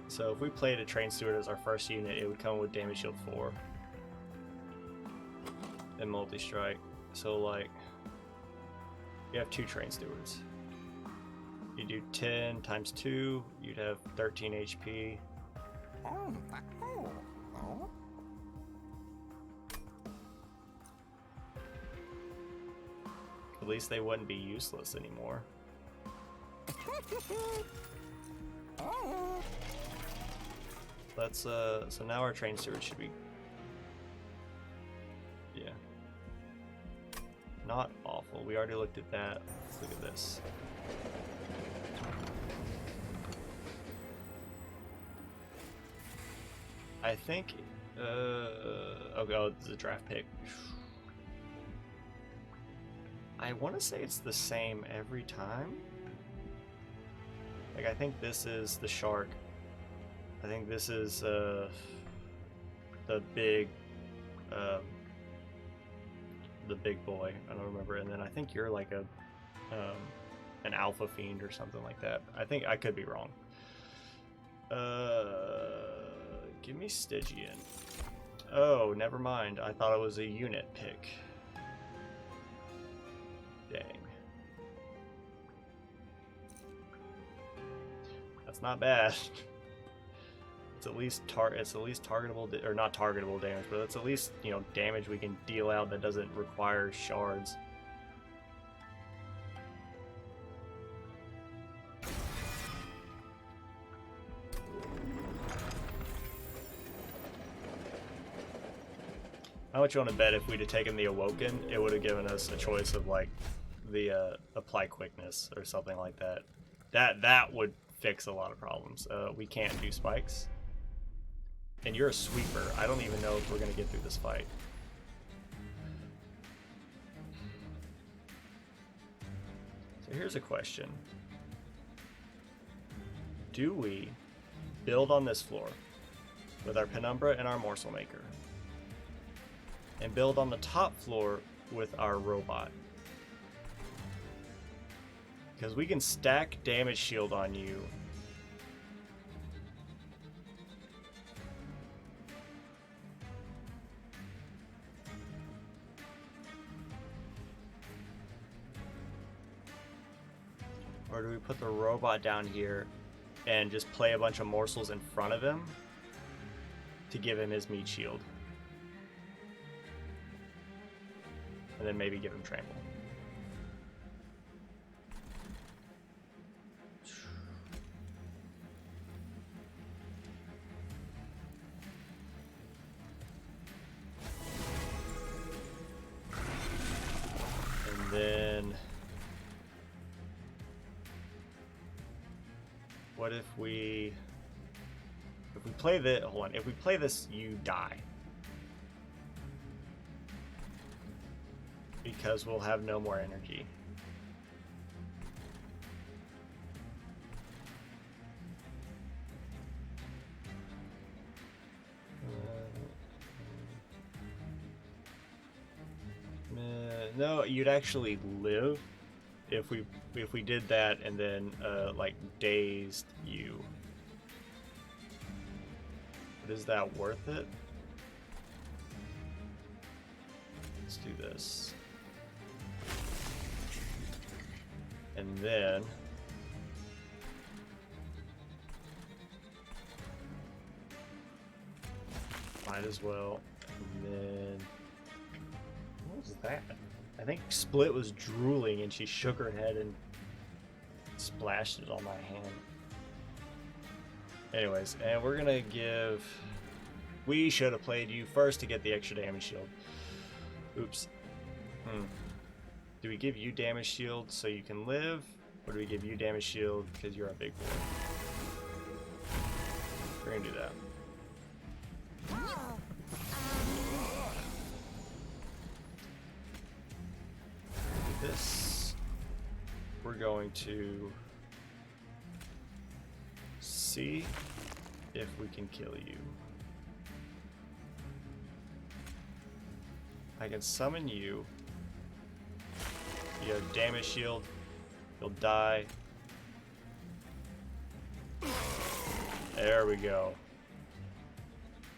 Speaker 1: So if we played a train steward as our first unit, it would come with damage shield 4 and multi-strike. So like, you have 2 train stewards. You do 10 times 2, you'd have 13 HP. At least they wouldn't be useless anymore. Let's so now our train steward should be, yeah, not awful. We already looked at that. Let's look at this. I think oh, this is a draft pick. I want to say it's the same every time. Like, I think this is the shark. I think this is the big boy. I don't remember. And then I think you're like an alpha fiend or something like that. I think I could be wrong. Give me Stygian. Oh, never mind. I thought it was a unit pick. Dang. That's not bad. It's at least targetable, or not targetable damage, but it's at least, you know, damage we can deal out that doesn't require shards. How much you want to bet if we'd have taken the Awoken, it would have given us a choice of like the apply quickness or something like that. That would fix a lot of problems. We can't do spikes. And you're a sweeper. I don't even know if we're going to get through this fight. So here's a question. Do we build on this floor with our Penumbra and our Morsel Maker, and build on the top floor with our robot? Because we can stack damage shield on you. Or do we put the robot down here and just play a bunch of morsels in front of him to give him his meat shield? And then maybe give him trample. And then what if we play the hold on, if we play this, you die. Because we'll have no more energy. No, you'd actually live if we did that and then like dazed you. But is that worth it? Let's do this. And then might as well. And then what was that? I think Split was drooling and she shook her head and splashed it on my hand. Anyways, and we're gonna give. We should have played you first to get the extra damage shield. Oops. Do we give you damage shield so you can live, or do we give you damage shield because you're a big boy? We're gonna do that. This, we're going to see if we can kill you. I can summon you. You have damage shield. You'll die. There we go.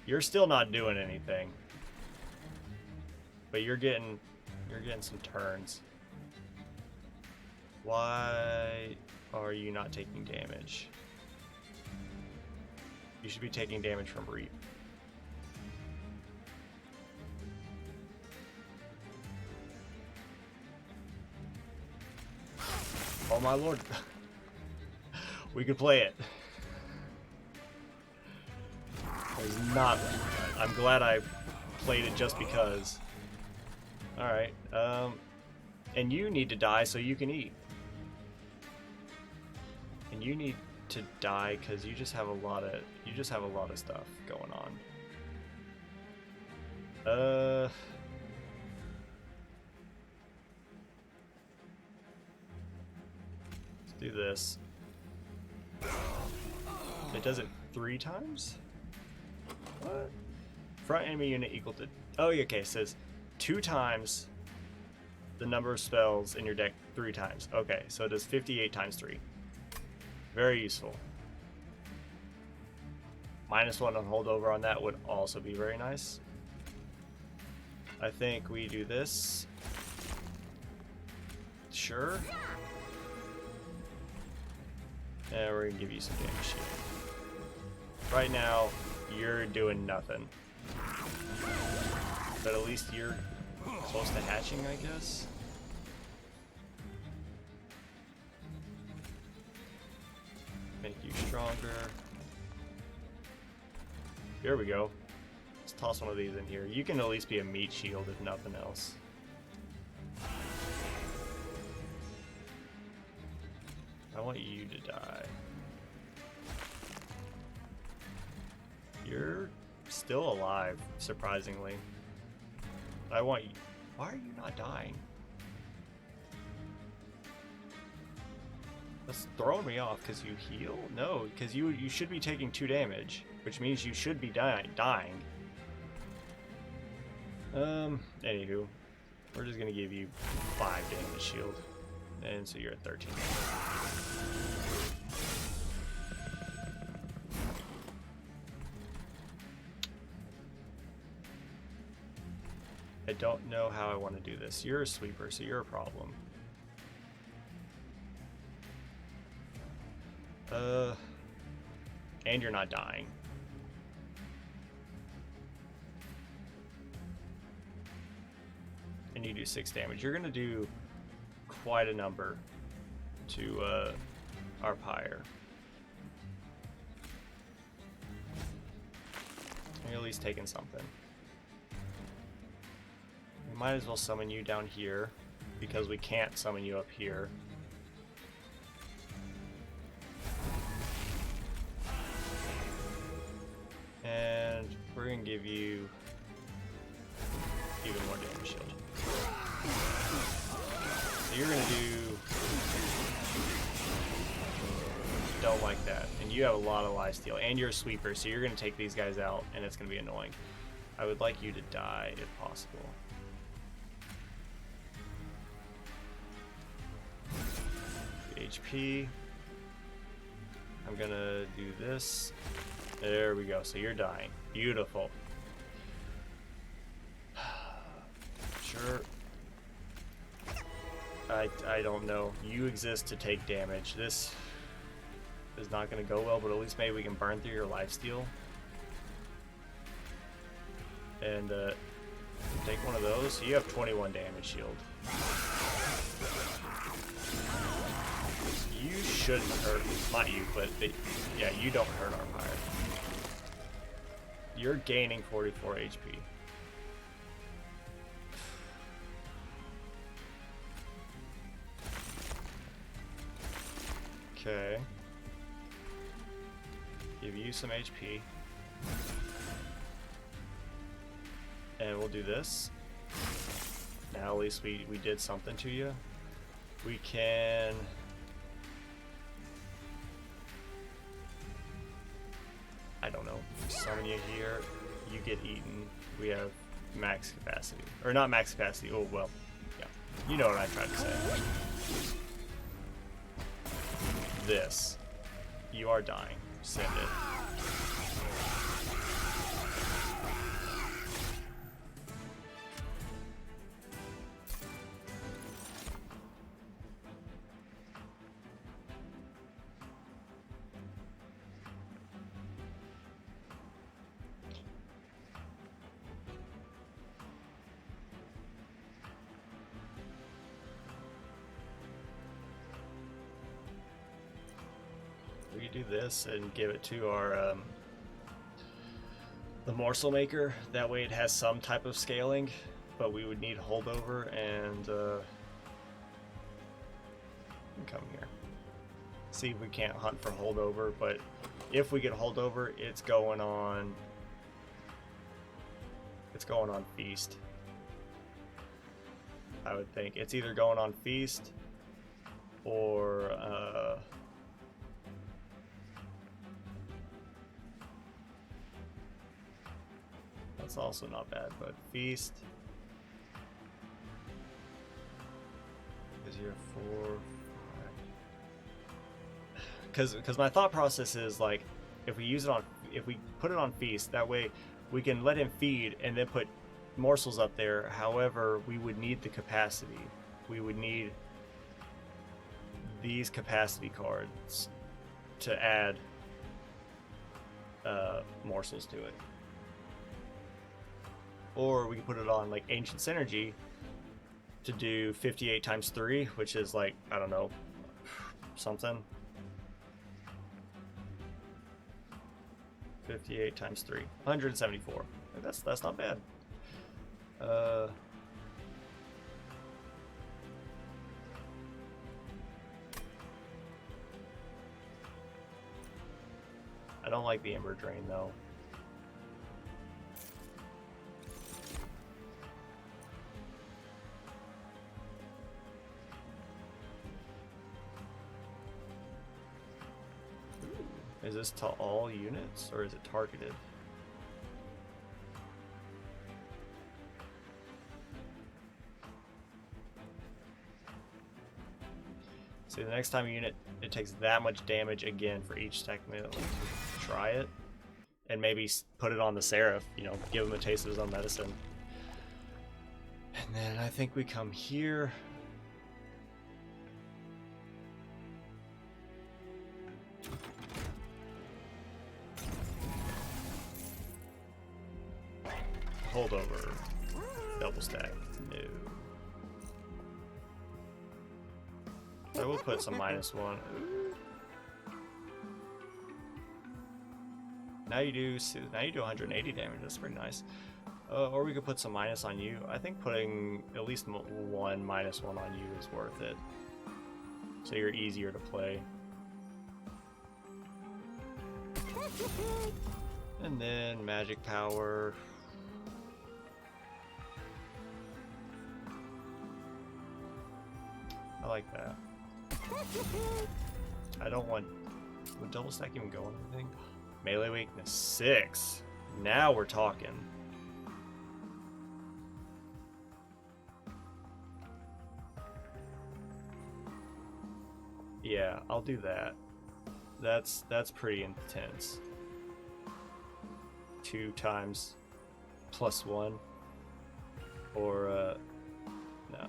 Speaker 1: You're still not doing anything, but you're getting some turns. Why are you not taking damage? You should be taking damage from Reap. Oh my lord. We could play it. Not. I'm glad I played it just because. Alright. And you need to die so you can eat. And you need to die because you just have a lot of stuff going on. Let's do this. It does it 3 times? What? Front enemy unit equal to... Oh, yeah, okay, it says 2 times the number of spells in your deck 3 times. Okay, so it does 58 times 3. Very useful. -1 on holdover on that would also be very nice. I think we do this. Sure. And we're gonna give you some damage shield. Right now, you're doing nothing. But at least you're close to hatching, I guess. Make you stronger. Here we go. Let's toss one of these in here. You can at least be a meat shield if nothing else. I want you to die. You're still alive, surprisingly. I want you. Why are you not dying? That's throwing me off because you heal? No, because you should be taking 2 damage, which means you should be dying. Anywho, we're just gonna give you 5 damage shield. And so you're at 13. I don't know how I want to do this. You're a sweeper, so you're a problem. And you're not dying. And you do 6 damage. You're gonna do quite a number to our pyre. You're at least taking something. We might as well summon you down here because we can't summon you up here. And we're gonna give you even more damage shield. So you're gonna do... Don't like that. And you have a lot of lifesteal. And you're a sweeper, so you're gonna take these guys out, and it's gonna be annoying. I would like you to die if possible. HP. I'm gonna do this. There we go. So you're dying. Beautiful. Sure. I don't know. You exist to take damage. This is not going to go well, but at least maybe we can burn through your lifesteal. And take one of those. So you have 21 damage shield. You shouldn't hurt. Not you, but yeah, you don't hurt our pyre. You're gaining 44 HP. Okay. Give you some HP. And we'll do this. Now at least we did something to you. We can... I don't know. Summon you here. You get eaten. We have max capacity. Or not max capacity. Oh, well. Yeah. You know what I tried to say. This. You are dying. Send it. We could do this and give it to our the morsel maker. That way it has some type of scaling, but we would need holdover and come here. See if we can't hunt for holdover, but if we get holdover, it's going on feast. I would think it's either going on feast or That's also not bad, but feast. Because you're 4, 5. Because my thought process is like, if we put it on feast, that way we can let him feed and then put morsels up there. However, we would need the capacity. We would need these capacity cards to add morsels to it. Or we can put it on like Ancient Synergy to do 58 times 3, which is like, I don't know, something. 58 times 3, 174. That's not bad. I don't like the Ember Drain though. Is this to all units or is it targeted? See, the next time a unit, it takes that much damage again for each stack minute. Try it. And maybe put it on the Seraph, you know, give him a taste of his own medicine. And then I think we come here. Holdover. Double stack. No. I will put some -1. Ooh. Now you do 180 damage. That's pretty nice. Or we could put some minus on you. I think putting at least one -1 on you is worth it. So you're easier to play. And then magic power. I like that. I don't want... Would double stack even go on anything? Melee weakness 6. Now we're talking. Yeah, I'll do that. That's pretty intense. 2 times +1. Or no.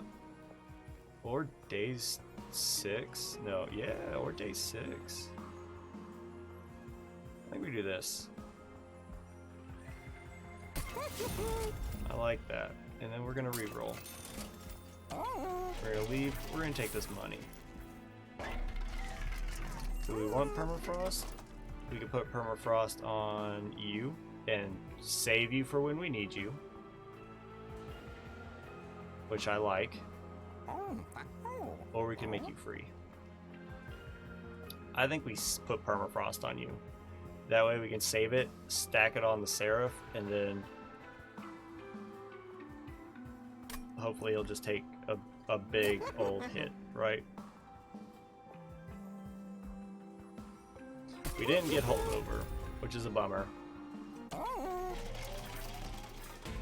Speaker 1: Or days 6? No, yeah, or day 6. I think we do this. I like that. And then we're gonna reroll. We're gonna leave. We're gonna take this money. Do we want permafrost? We could put permafrost on you and save you for when we need you, which I like. Or we can make you free. I think we put permafrost on you. That way we can save it, stack it on the Seraph, and then hopefully he'll just take a big old hit, right? We didn't get holdover, which is a bummer.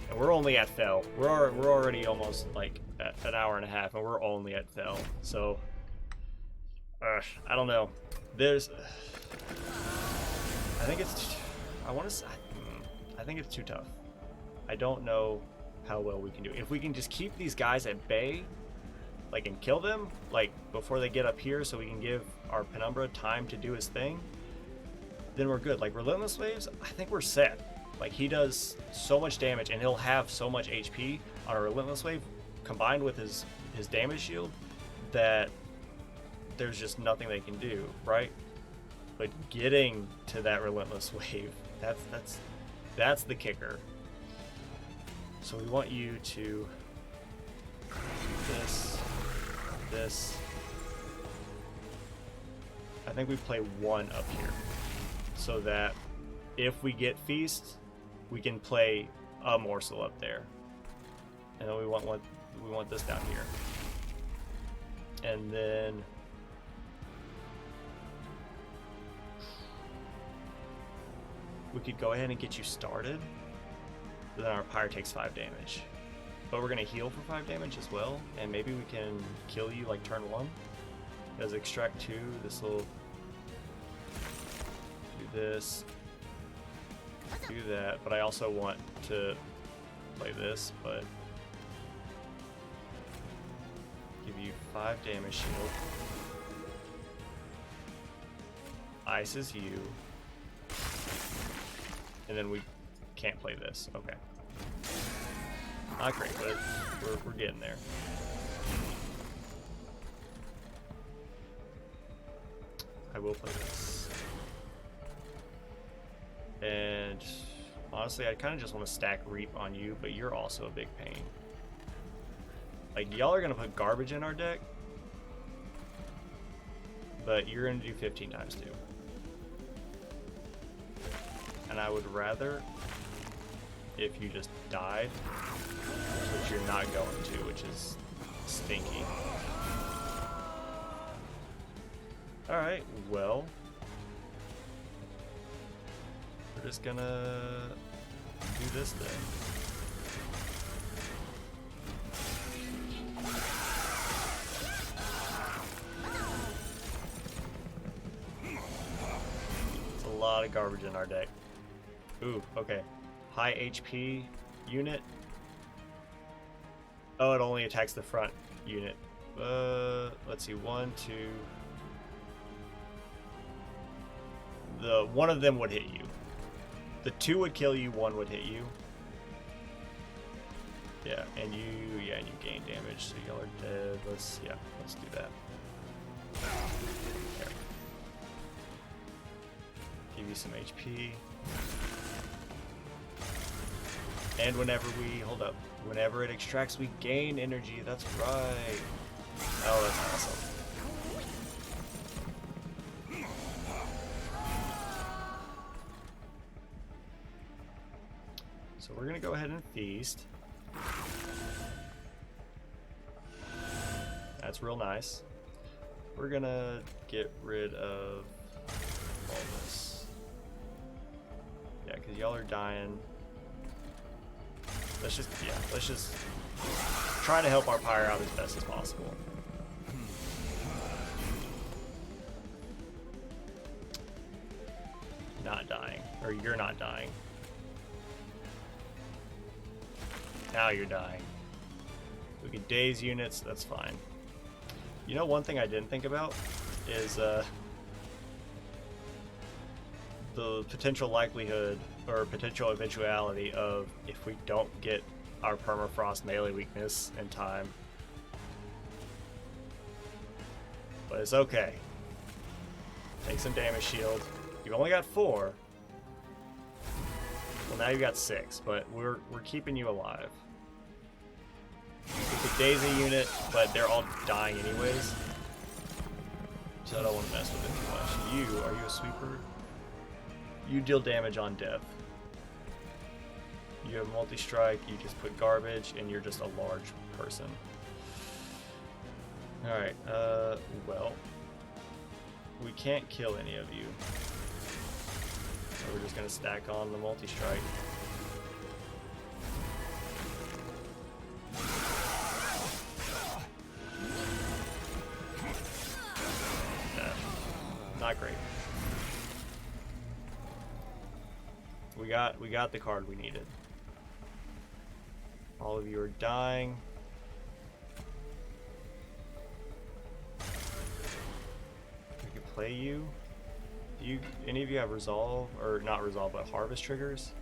Speaker 1: And we're only at Fell. We're already almost like at an hour and a half, and we're only at Fell. So, I don't know. There's... I think it's... I think it's too tough. I don't know how well we can do it. If we can just keep these guys at bay, like, and kill them, like, before they get up here so we can give our Penumbra time to do his thing, then we're good. Like, Relentless Waves, I think we're set. Like, he does so much damage, and he'll have so much HP on a Relentless Wave combined with his damage shield that there's just nothing they can do, right? But getting to that Relentless Wave, that's the kicker. So we want you to this. I think we play 1 up here so that if we get Feast, we can play a morsel up there. And then we want this down here. And then we could go ahead and get you started. then our pyre takes 5 damage. But we're gonna heal for 5 damage as well, and maybe we can kill you like turn 1. As extract 2, this will do this, do that, but I also want to play this, but give you 5 damage shield. Ices you. And then we can't play this. Okay. Not great, but we're getting there. I will play this. And honestly, I kind of just want to stack Reap on you, but you're also a big pain. Like, y'all are going to put garbage in our deck, but you're going to do 15 times 2. And I would rather if you just died, which you're not going to, which is stinky. Alright, well, we're just gonna do this then. It's a lot of garbage in our deck. Ooh, okay. High HP unit. Oh, it only attacks the front unit. Let's see, 1, 2. One of them would hit you. The 2 would kill you, 1 would hit you. Yeah, and you gain damage, so y'all are dead. Let's do that. There. Give you some HP. And whenever it extracts, we gain energy. That's right. Oh, that's awesome. So we're gonna go ahead and feast. That's real nice. We're gonna get rid of all this. Yeah, because y'all are dying. Let's just try to help our pyre out as best as possible. Not dying. Or you're not dying. Now you're dying. We can daze units, that's fine. You know, one thing I didn't think about is the potential likelihood or potential eventuality of if we don't get our permafrost melee weakness in time. But it's okay. Take some damage shield. You've only got 4. Well, now you got 6, but we're keeping you alive. We could daze a unit, but they're all dying anyways. So I don't want to mess with it too much. Are you a sweeper? You deal damage on death. You have multi-strike, you just put garbage, and you're just a large person. Alright, well, we can't kill any of you. So we're just gonna stack on the multi-strike. Yeah, not great. We got the card we needed. All of you are dying. We can play you. Do any of you have resolve, or not resolve, but harvest triggers?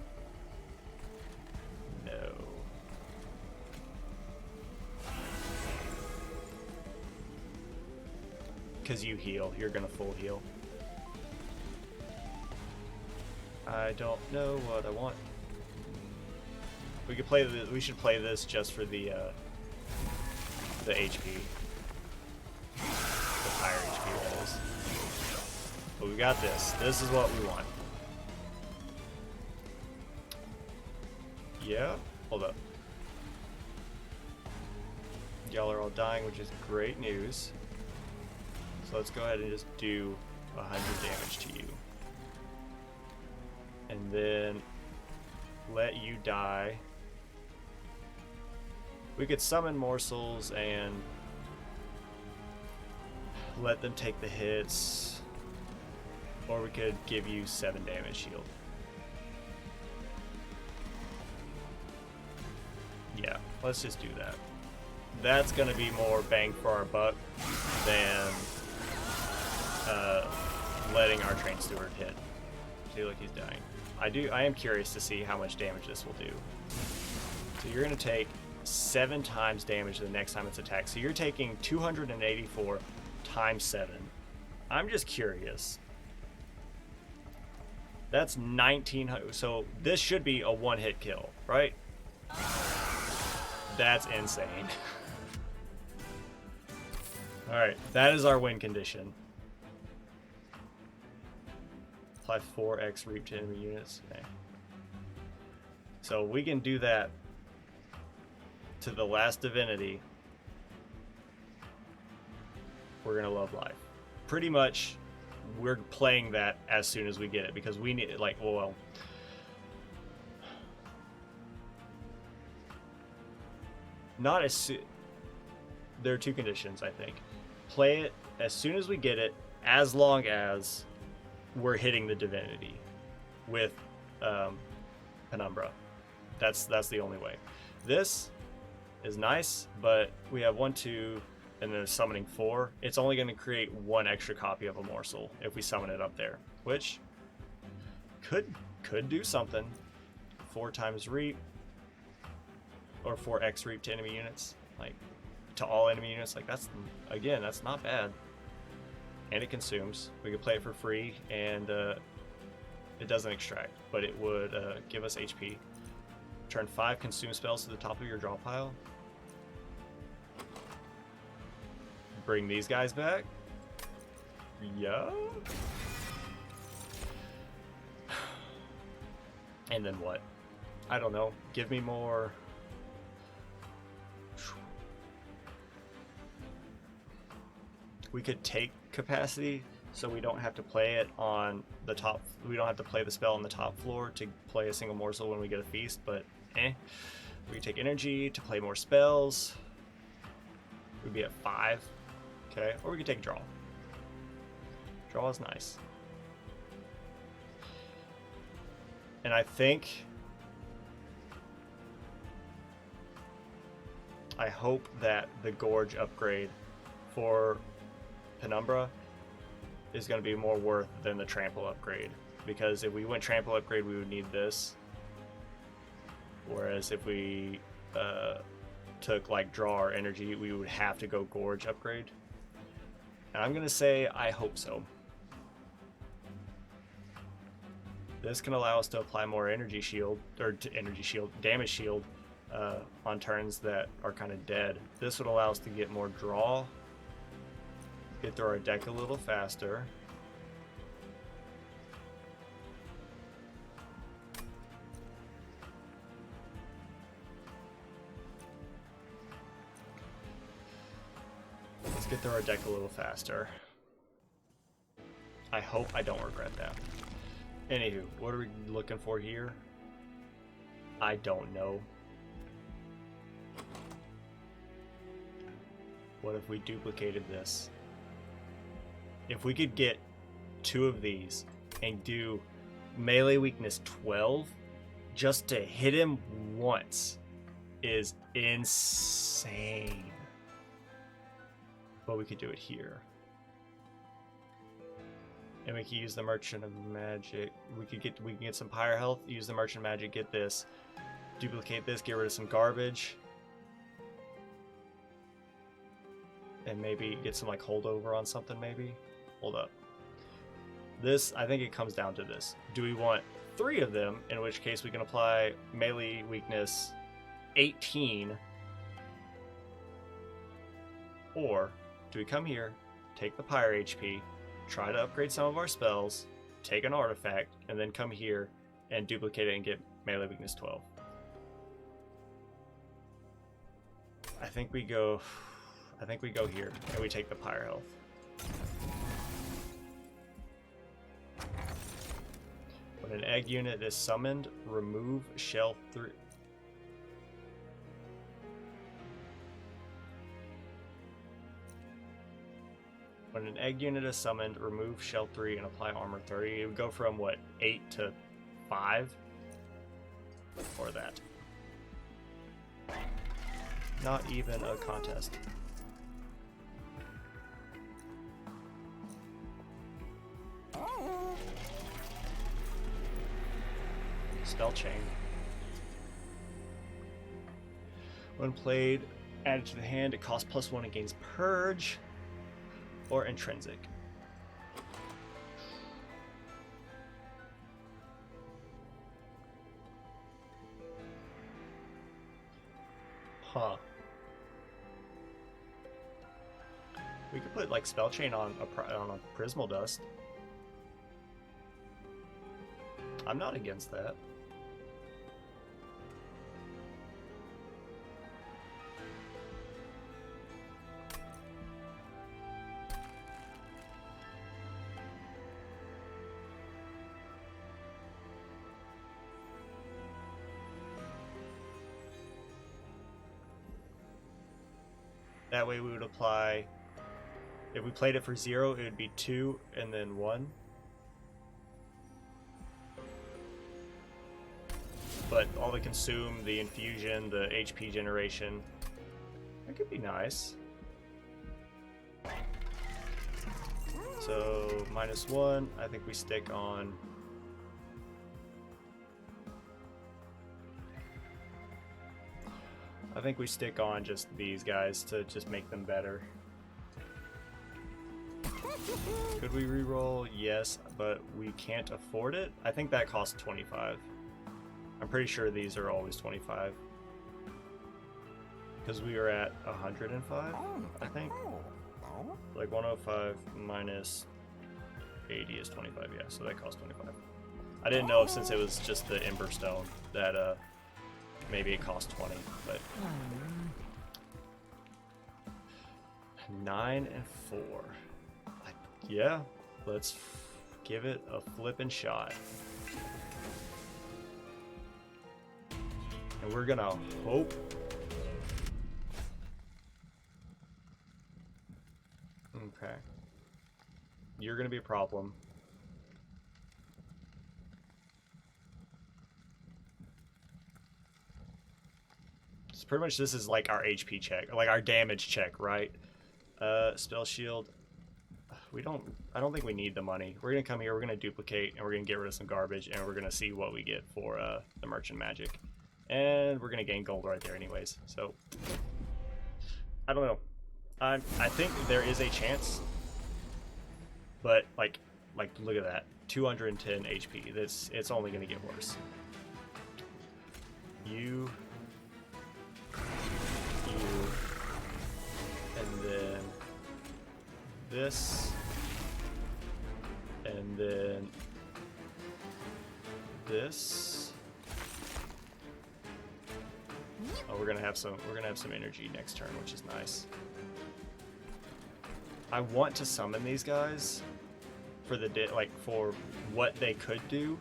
Speaker 1: No. Because you heal, you're gonna full heal. I don't know what I want. We could play the. We should play this just for the HP, the higher HP that is. But we got this. This is what we want. Yeah. Hold up. Y'all are all dying, which is great news. So let's go ahead and just do 100 damage to you. And then let you die We could summon morsels and let them take the hits, or we could give you 7 damage shield. Yeah, let's just do that. That's gonna be more bang for our buck than letting our train steward hit. See, look, he's dying. I am curious to see how much damage this will do. So you're gonna take 7 times damage the next time it's attacked. So you're taking 284 times 7. I'm just curious. That's 1900. So this should be a 1-hit kill, right? That's insane. Alright, that is our win condition. Apply 4x reap to enemy units. Okay. So we can do that to the last divinity. We're gonna love life. Pretty much, we're playing that as soon as we get it because we need, like, well, not as soon. There are 2 conditions, I think. Play it as soon as we get it, as long as we're hitting the divinity with Penumbra. That's the only way. This is nice, but we have 1, 2, and then summoning 4. It's only going to create 1 extra copy of a morsel if we summon it up there, which could do something. 4 times reap, or 4x reap to enemy units, like to all enemy units. Like, that's, again, that's not bad. And it consumes. We could play it for free, and it doesn't extract, but it would give us HP. Turn 5 consume spells to the top of your draw pile. Bring these guys back. Yeah. And then what? I don't know. Give me more. We could take capacity, so we don't have to play it on the top. We don't have to play the spell on the top floor to play a single morsel when we get a feast, but we take energy to play more spells. We'd be at 5. Okay, or we could take draw. Draw is nice. And I hope that the Gorge upgrade for Penumbra is going to be more worth than the Trample upgrade, because if we went Trample upgrade, we would need this, whereas if we took like draw or energy, we would have to go Gorge upgrade. And I'm gonna say I hope so. This can allow us to apply more energy shield, or damage shield on turns that are kind of dead. This would allow us to get more draw, get through our deck a little faster. Let's get through our deck a little faster. I hope I don't regret that. Anywho, what are we looking for here? I don't know. What if we duplicated this? If we could get 2 of these and do melee weakness 12 just to hit him once is insane. But we could do it here. And we can use the Merchant of Magic. We can get some higher health, use the Merchant of Magic, get this, duplicate this, get rid of some garbage. And maybe get some like holdover on something maybe. Hold up. This, I think it comes down to this. Do we want 3 of them, in which case we can apply melee weakness 18, or do we come here, take the Pyre HP, try to upgrade some of our spells, take an artifact, and then come here and duplicate it and get melee weakness 12? I think we go here and we take the Pyre health. When an egg unit is summoned, remove shell 3. When an egg unit is summoned, remove shell 3 and apply armor 30. It would go from what, 8 to 5? Or that. Not even a contest. Spell chain. When played, added to the hand, it costs +1 and gains purge or intrinsic. Huh. We could put like spell chain on a prismal dust. I'm not against that. That way we would apply, if we played it for 0, it would be 2 and then 1. But all the consume, the infusion, the HP generation, that could be nice. So -1, I think we stick on just these guys to just make them better. Could we reroll? Yes, but we can't afford it. I think that costs 25. I'm pretty sure these are always 25. Because we were at 105, I think. Like 105 minus 80 is 25, yeah, so that costs 25. I didn't know if, since it was just the Ember Stone that maybe it cost 20, but 9 and 4. Yeah, let's give it a flippin' shot. And we're gonna hope. Okay. You're gonna be a problem. So pretty much this is like our HP check, like our damage check, right? Spell shield. I don't think we need the money. We're gonna come here, we're gonna duplicate, and we're gonna get rid of some garbage, and we're gonna see what we get for the merchant magic. And we're gonna gain gold right there anyways. So I don't know. I think there is a chance. But like look at that. 210 HP. It's only gonna get worse. You, and then this, and then this. Oh, we're gonna have some energy next turn, which is nice. I want to summon these guys for for what they could do,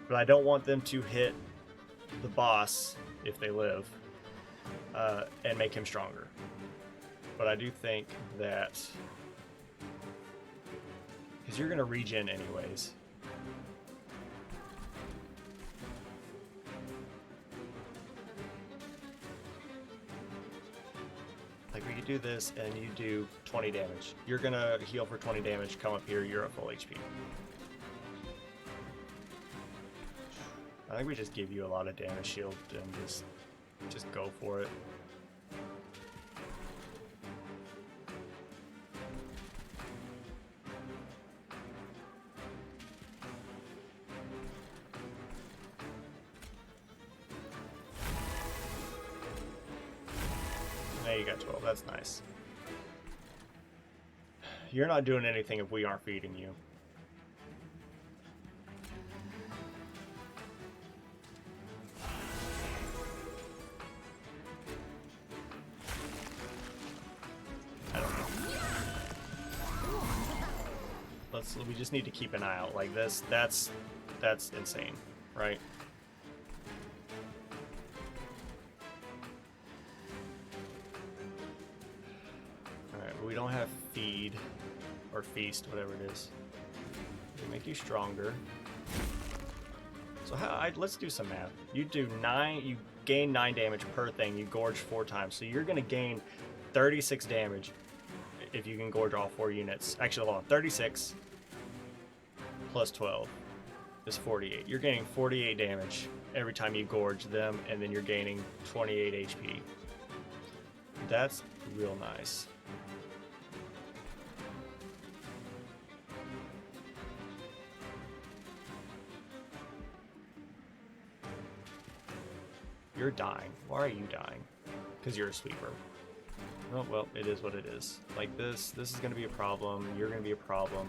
Speaker 1: but I don't want them to hit the boss if they live and make him stronger. But I do think that, because you're gonna regen anyways. Like, we could do this and you do 20 damage. You're gonna heal for 20 damage, come up here, you're at full HP. I think we just give you a lot of damage shield and just go for it. Now you got 12, that's nice. You're not doing anything if we aren't feeding you. I don't know. We just need to keep an eye out. Like this, that's insane, right? Alright, we don't have feed. or feast, whatever it is. They make you stronger. So let's do some math. You do 9, you gain 9 damage per thing. You gorge 4 times, so you're gonna gain 36 damage if you can gorge all 4 units. Actually, hold on, 36 plus 12 is 48. You're gaining 48 damage every time you gorge them, and then you're gaining 28 HP. That's real nice. You're dying. Why are you dying? Because you're a sweeper. Oh, well, it is what it is. Like this is going to be a problem. You're going to be a problem.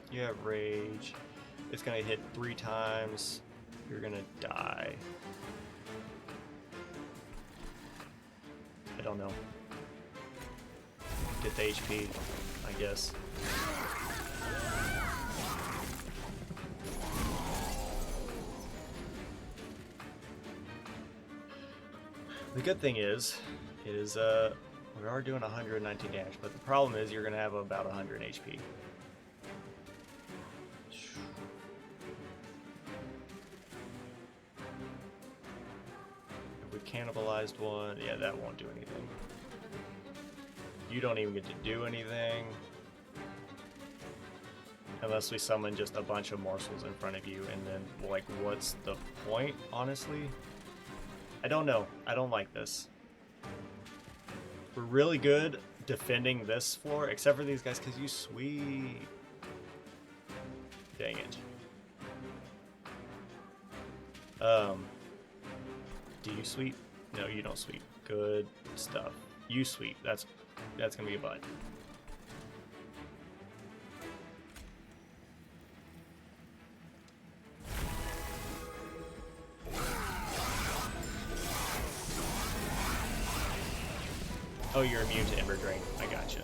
Speaker 1: You have rage. It's gonna hit 3 times. You're gonna die. I don't know. Get the HP, I guess. The good thing is we are doing 119 damage, but the problem is you're gonna have about 100 HP. Cannibalized one, yeah, that won't do anything. You don't even get to do anything unless we summon just a bunch of morsels in front of you, and then, like, what's the point, honestly? I don't know. I don't like this. We're really good defending this floor, except for these guys, because you sweep. Dang it. Do you sweep? No, you don't sweep. Good stuff. You sweep. That's gonna be a butt. Oh, you're immune to Ember Drain. I gotcha.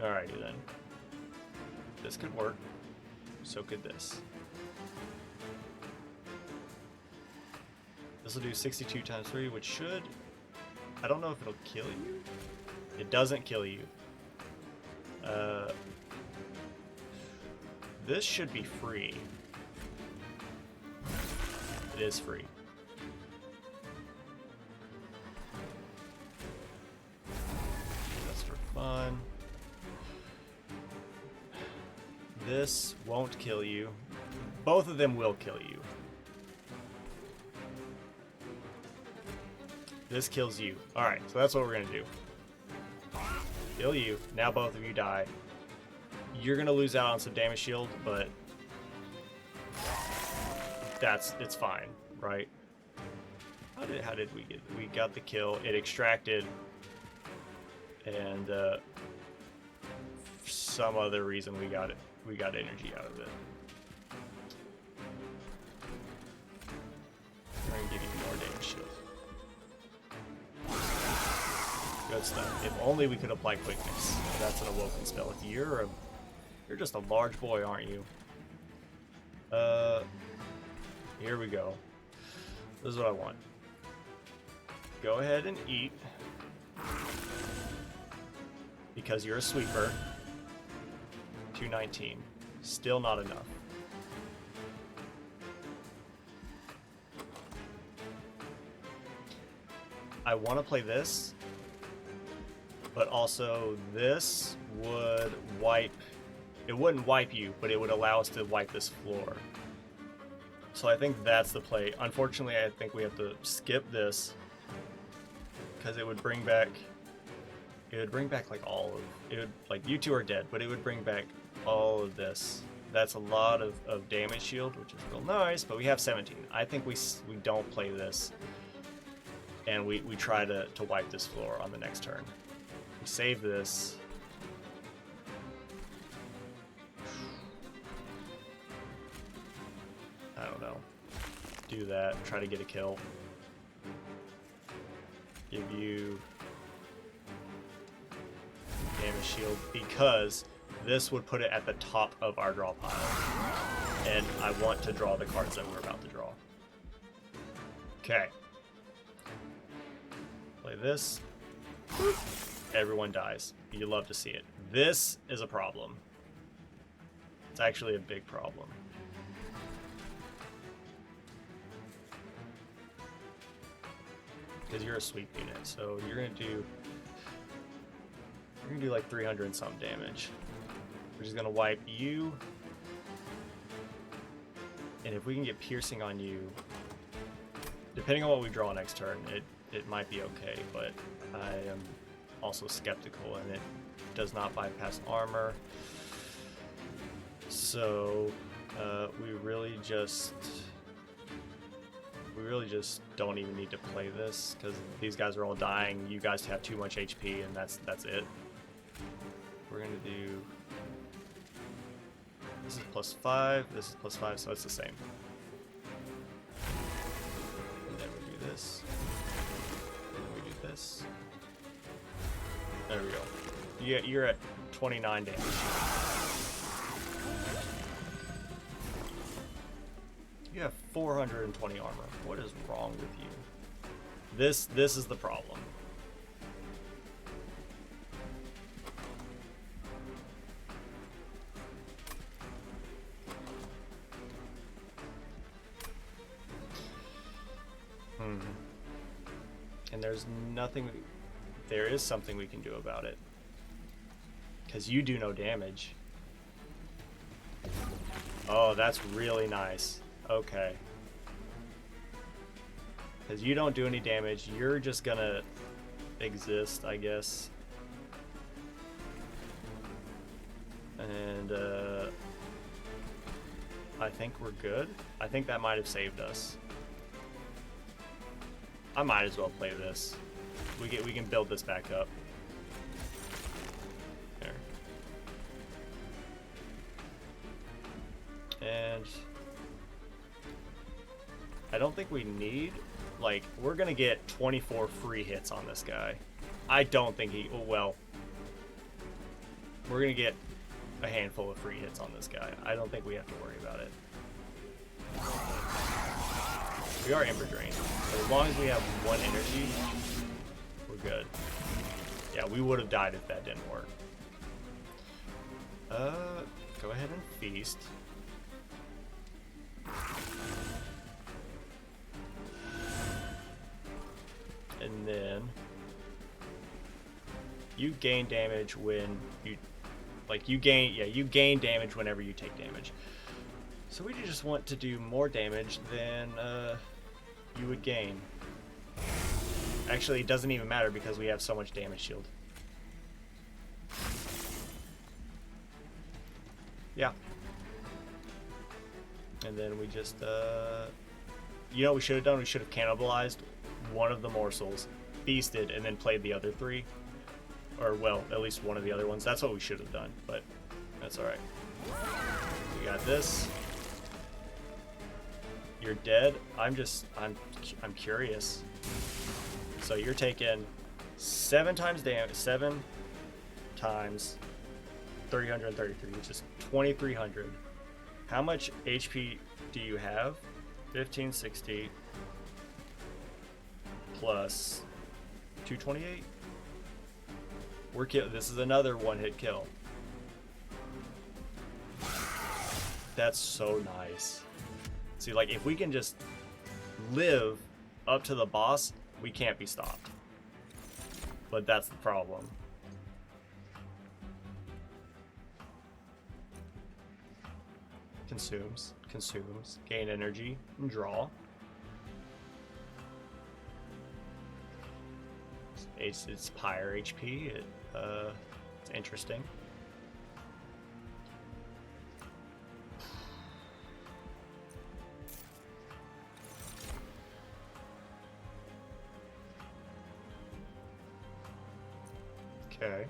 Speaker 1: Alrighty then. This could work. So could this. This will do 62 times 3, which should... I don't know if it'll kill you. It doesn't kill you. This should be free. It is free. Just for fun. This won't kill you. Both of them will kill you. This kills you. Alright, so that's what we're gonna do. Kill you. Now both of you die. You're gonna lose out on some damage shield, but it's fine, right? How did we get? We got the kill. It extracted, and for some other reason we got it. We got energy out of it. We're gonna give you more damage shield. Good stuff. If only we could apply quickness. That's an awoken spell. If you're just a large boy, aren't you? Here we go. This is what I want. Go ahead and eat. Because you're a sweeper. 219. Still not enough. I want to play this, but also this would wipe... It wouldn't wipe you, but it would allow us to wipe this floor. So I think that's the play. Unfortunately, I think we have to skip this, because it would bring back... It would bring back, like, all of... It would, like, you two are dead, but it would bring back all of this. That's a lot of damage shield, which is real nice, but we have 17. I think we don't play this, and we try to wipe this floor on the next turn. We save this. I don't know. Do that. Try to get a kill. Give you damage shield because this would put it at the top of our draw pile. And I want to draw the cards that we're about to draw. Okay. Play this. Everyone dies. You love to see it. This is a problem. It's actually a big problem. Because you're a sweep unit, so you're gonna do like 300 and some damage. We're just gonna wipe you. And if we can get piercing on you, depending on what we draw next turn, it might be okay, but I am also skeptical, and it does not bypass armor. So we really just don't even need to play this because these guys are all dying. You guys have too much HP, and that's it. We're gonna do. This is +5. This is +5, so it's the same. And then we do this. And then we do this. There we go. You're at 29 damage. You have 420 armor. What is wrong with you? This is the problem. And there's nothing. There is something we can do about it. Because you do no damage. Oh, that's really nice. Okay. Because you don't do any damage, you're just gonna exist, I guess. And I think we're good. I think that might have saved us. I might as well play this. We can build this back up. There. And I don't think we need, like, we're gonna get 24 free hits on this guy. I don't think he, well, we're gonna get a handful of free hits on this guy. I don't think we have to worry about it. We are Ember Drain, but as long as we have 1 energy, we're good. Yeah, we would have died if that didn't work. Go ahead and feast. And then you gain damage when you, like, you gain damage whenever you take damage. So we just want to do more damage than you would gain. Actually, it doesn't even matter because we have so much damage shield. Yeah. And then we just, you know what we should have done? We should have cannibalized one of the morsels, feasted, and then played the other 3. Or, well, at least one of the other ones. That's what we should have done, but that's alright. We got this. You're dead. I'm curious. So you're taking 7 times damage, 7 times 333, which is 2,300. How much HP do you have? 1560 plus 228. We're kill. This is another 1-hit kill. That's so nice. See, like, if we can just live up to the boss, we can't be stopped. But that's the problem. Consumes, gain energy, and draw. It's higher HP. It's interesting. Okay.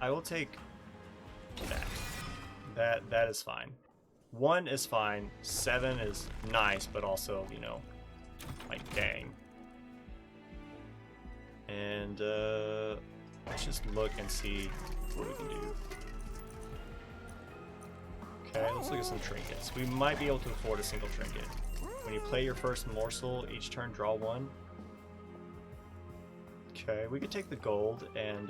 Speaker 1: I will take that. That is fine. 1 is fine. 7 is nice, but also, you know, like, dang. And let's just look and see what we can do. Okay, let's look at some trinkets. We might be able to afford a single trinket. When you play your first morsel, each turn draw 1. Okay, we could take the gold and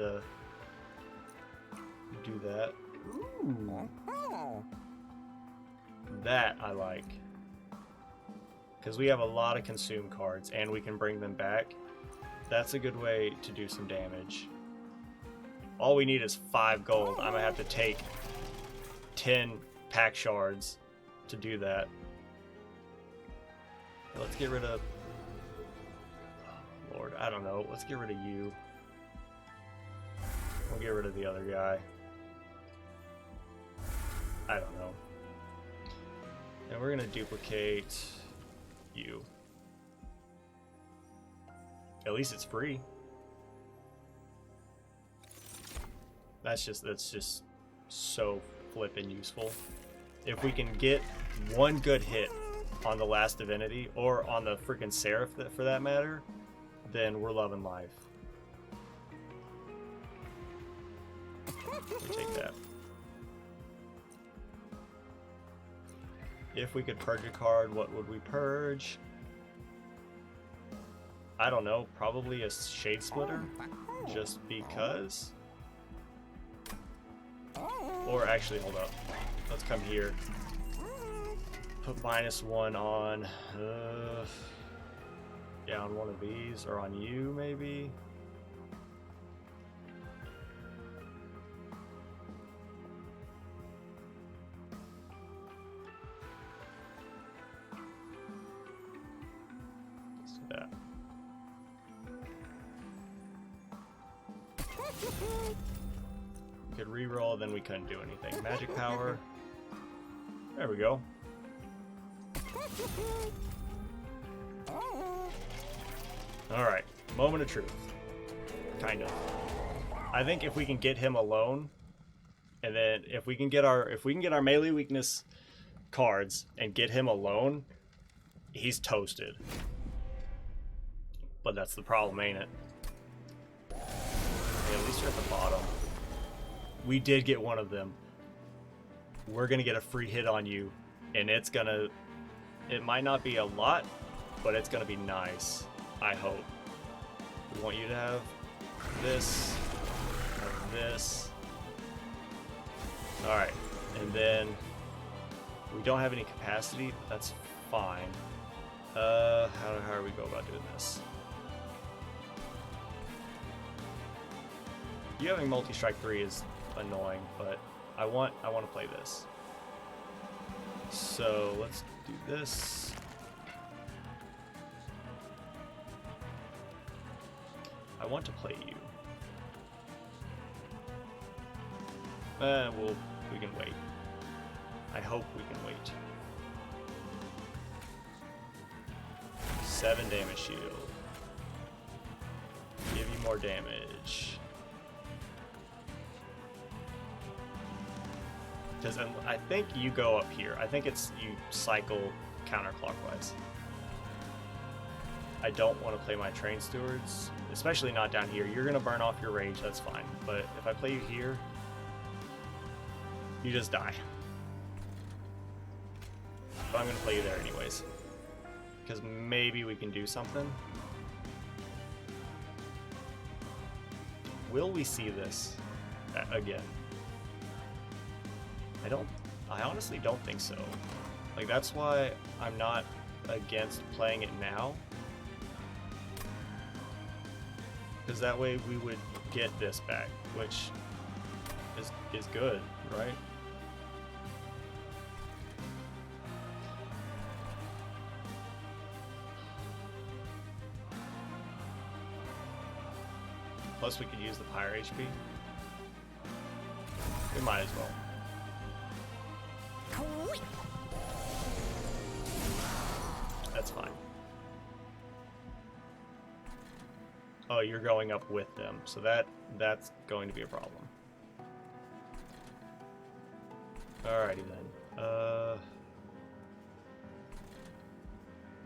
Speaker 1: do that. Ooh. That I like. Because we have a lot of consume cards and we can bring them back. That's a good way to do some damage. All we need is 5 gold. I'm gonna have to take 10 pack shards to do that. Let's get rid of... Oh, Lord, I don't know. Let's get rid of you. We'll get rid of the other guy. I don't know. And we're gonna duplicate you. At least it's free. That's just so flippin' useful. If we can get one good hit on the last divinity, or on the freaking Seraph for that matter, then we're loving life. We take that. If we could purge a card, what would we purge? I don't know, probably a Shade Splitter, just because. Or actually, hold up. Let's come here. Put -1 on, yeah, on one of these, or on you, maybe. Let's do that. We could reroll, then we couldn't do anything. Magic power. There we go. Alright, moment of truth. Kind of. I think if we can get him alone, and then if we can get our melee weakness cards and get him alone, he's toasted. But that's the problem, ain't it? Yeah, at least you're at the bottom. We did get one of them. We're gonna get a free hit on you, and it's gonna... It might not be a lot, but it's gonna be nice. I hope. We want you to have this, have this. Alright, and then we don't have any capacity, but that's fine. How do we go about doing this? You having multi-strike 3 is annoying, but I want to play this. So let's do this. I want to play you. We can wait. I hope we can wait. 7 damage shield. Give you more damage. Because I think you go up here. I think it's you cycle counterclockwise. I don't want to play my train stewards, especially not down here. You're gonna burn off your rage, that's fine. But if I play you here, you just die. But I'm gonna play you there anyways, because maybe we can do something. Will we see this again? I honestly don't think so. Like, that's why I'm not against playing it now. Because that way we would get this back, which is good, right? Plus we could use the Pyre HP. We might as well. That's fine. Oh, you're going up with them, so that's going to be a problem. Alrighty then.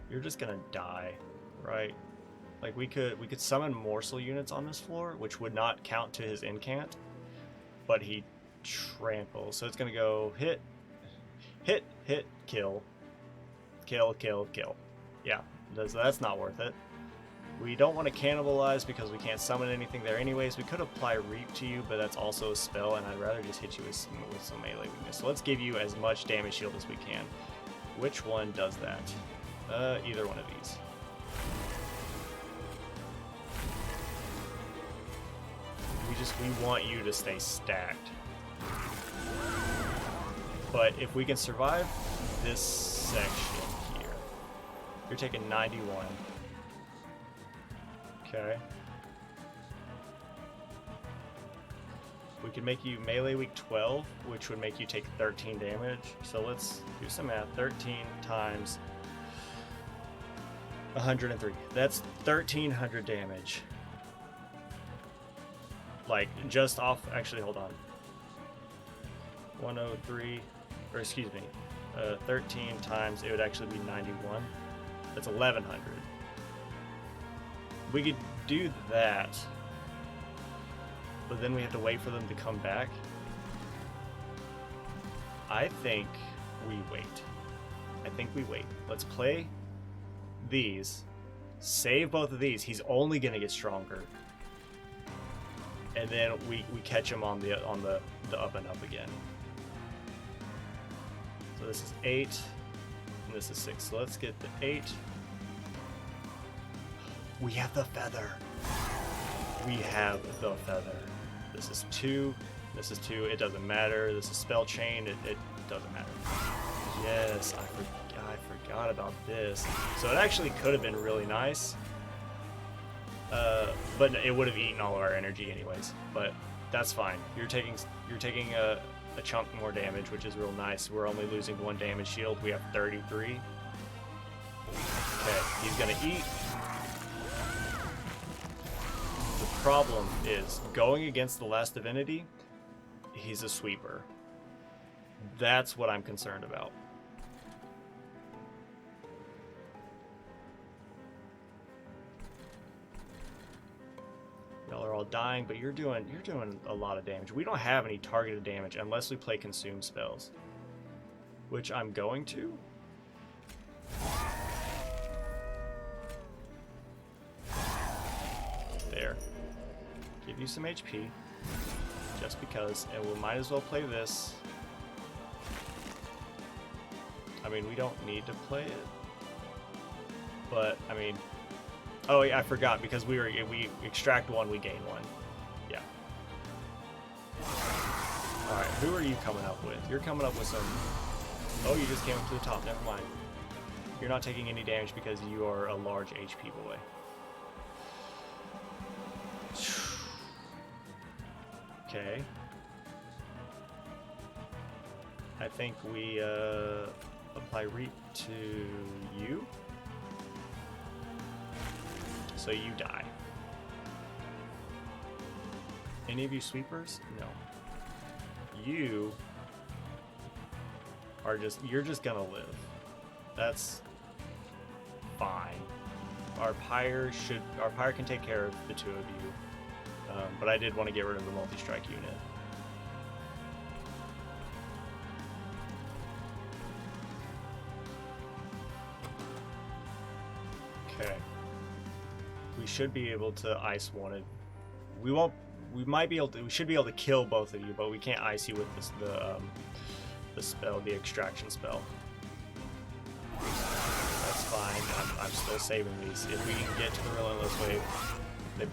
Speaker 1: you're just gonna die, right? Like we could summon morsel units on this floor, which would not count to his incant, but he tramples. So it's gonna go hit, hit, hit, kill, kill, kill, kill. Yeah, that's not worth it. We don't want to cannibalize because we can't summon anything there anyways. We could apply Reap to you, but that's also a spell, and I'd rather just hit you with some melee weakness. So let's give you as much damage shield as we can. Which one does that? Either one of these. We want you to stay stacked. But if we can survive this section here, you're taking 91. Okay. We could make you melee weak 12, which would make you take 13 damage. So let's do some math. 13 times 103. That's 1,300 damage. Like, just off... Actually, hold on. 103... Or, excuse me. 13 times... It would actually be 91. That's 1,100. We could do that. But then we have to wait for them to come back. I think we wait. Let's play these. Save both of these. He's only going to get stronger. And then we catch him on the up and up again. So this is 8, and this is 6. So let's get the 8. We have the feather. This is 2. This is 2. It doesn't matter. This is spell chain. It doesn't matter. Yes, I forgot about this. So it actually could have been really nice. But it would have eaten all of our energy anyways. But that's fine. You're taking a chunk more damage, which is real nice. We're only losing 1 damage shield. We have 33. Okay, he's gonna eat. The problem is going against the last divinity. He's a sweeper. That's what I'm concerned about. Y'all are all dying, but you're doing a lot of damage. We don't have any targeted damage unless we play consume spells, which I'm going to. There. Give you some HP, just because, and we might as well play this. I mean, we don't need to play it, but I mean. Oh yeah, I forgot, because we extract 1, we gain 1. Yeah. Alright, who are you coming up with? You're coming up with some... Oh, you just came up to the top, never mind. You're not taking any damage because you are a large HP boy. Okay. I think we apply Reap to you. So you die. Any of you sweepers? No. You are you're just gonna live. That's fine. Our pyre can take care of the 2 of you. But I did want to get rid of the multi-strike unit. Okay. We should be able to ice one of... We should be able to kill both of you, but we can't ice you with the spell, the extraction spell. That's fine. I'm still saving these. If we can get to the relentless wave, they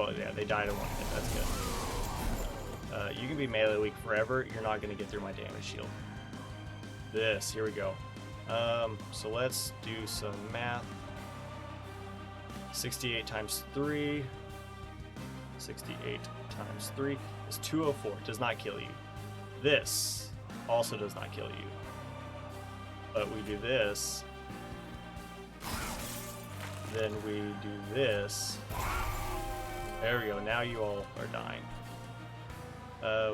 Speaker 1: died in 1 hit. That's good. You can be melee weak forever. You're not going to get through my damage shield. Here we go. So let's do some math. 68 times 3. 68 times 3 is 204. Does not kill you. This also does not kill you. But we do this. Then we do this. There we go. Now you all are dying.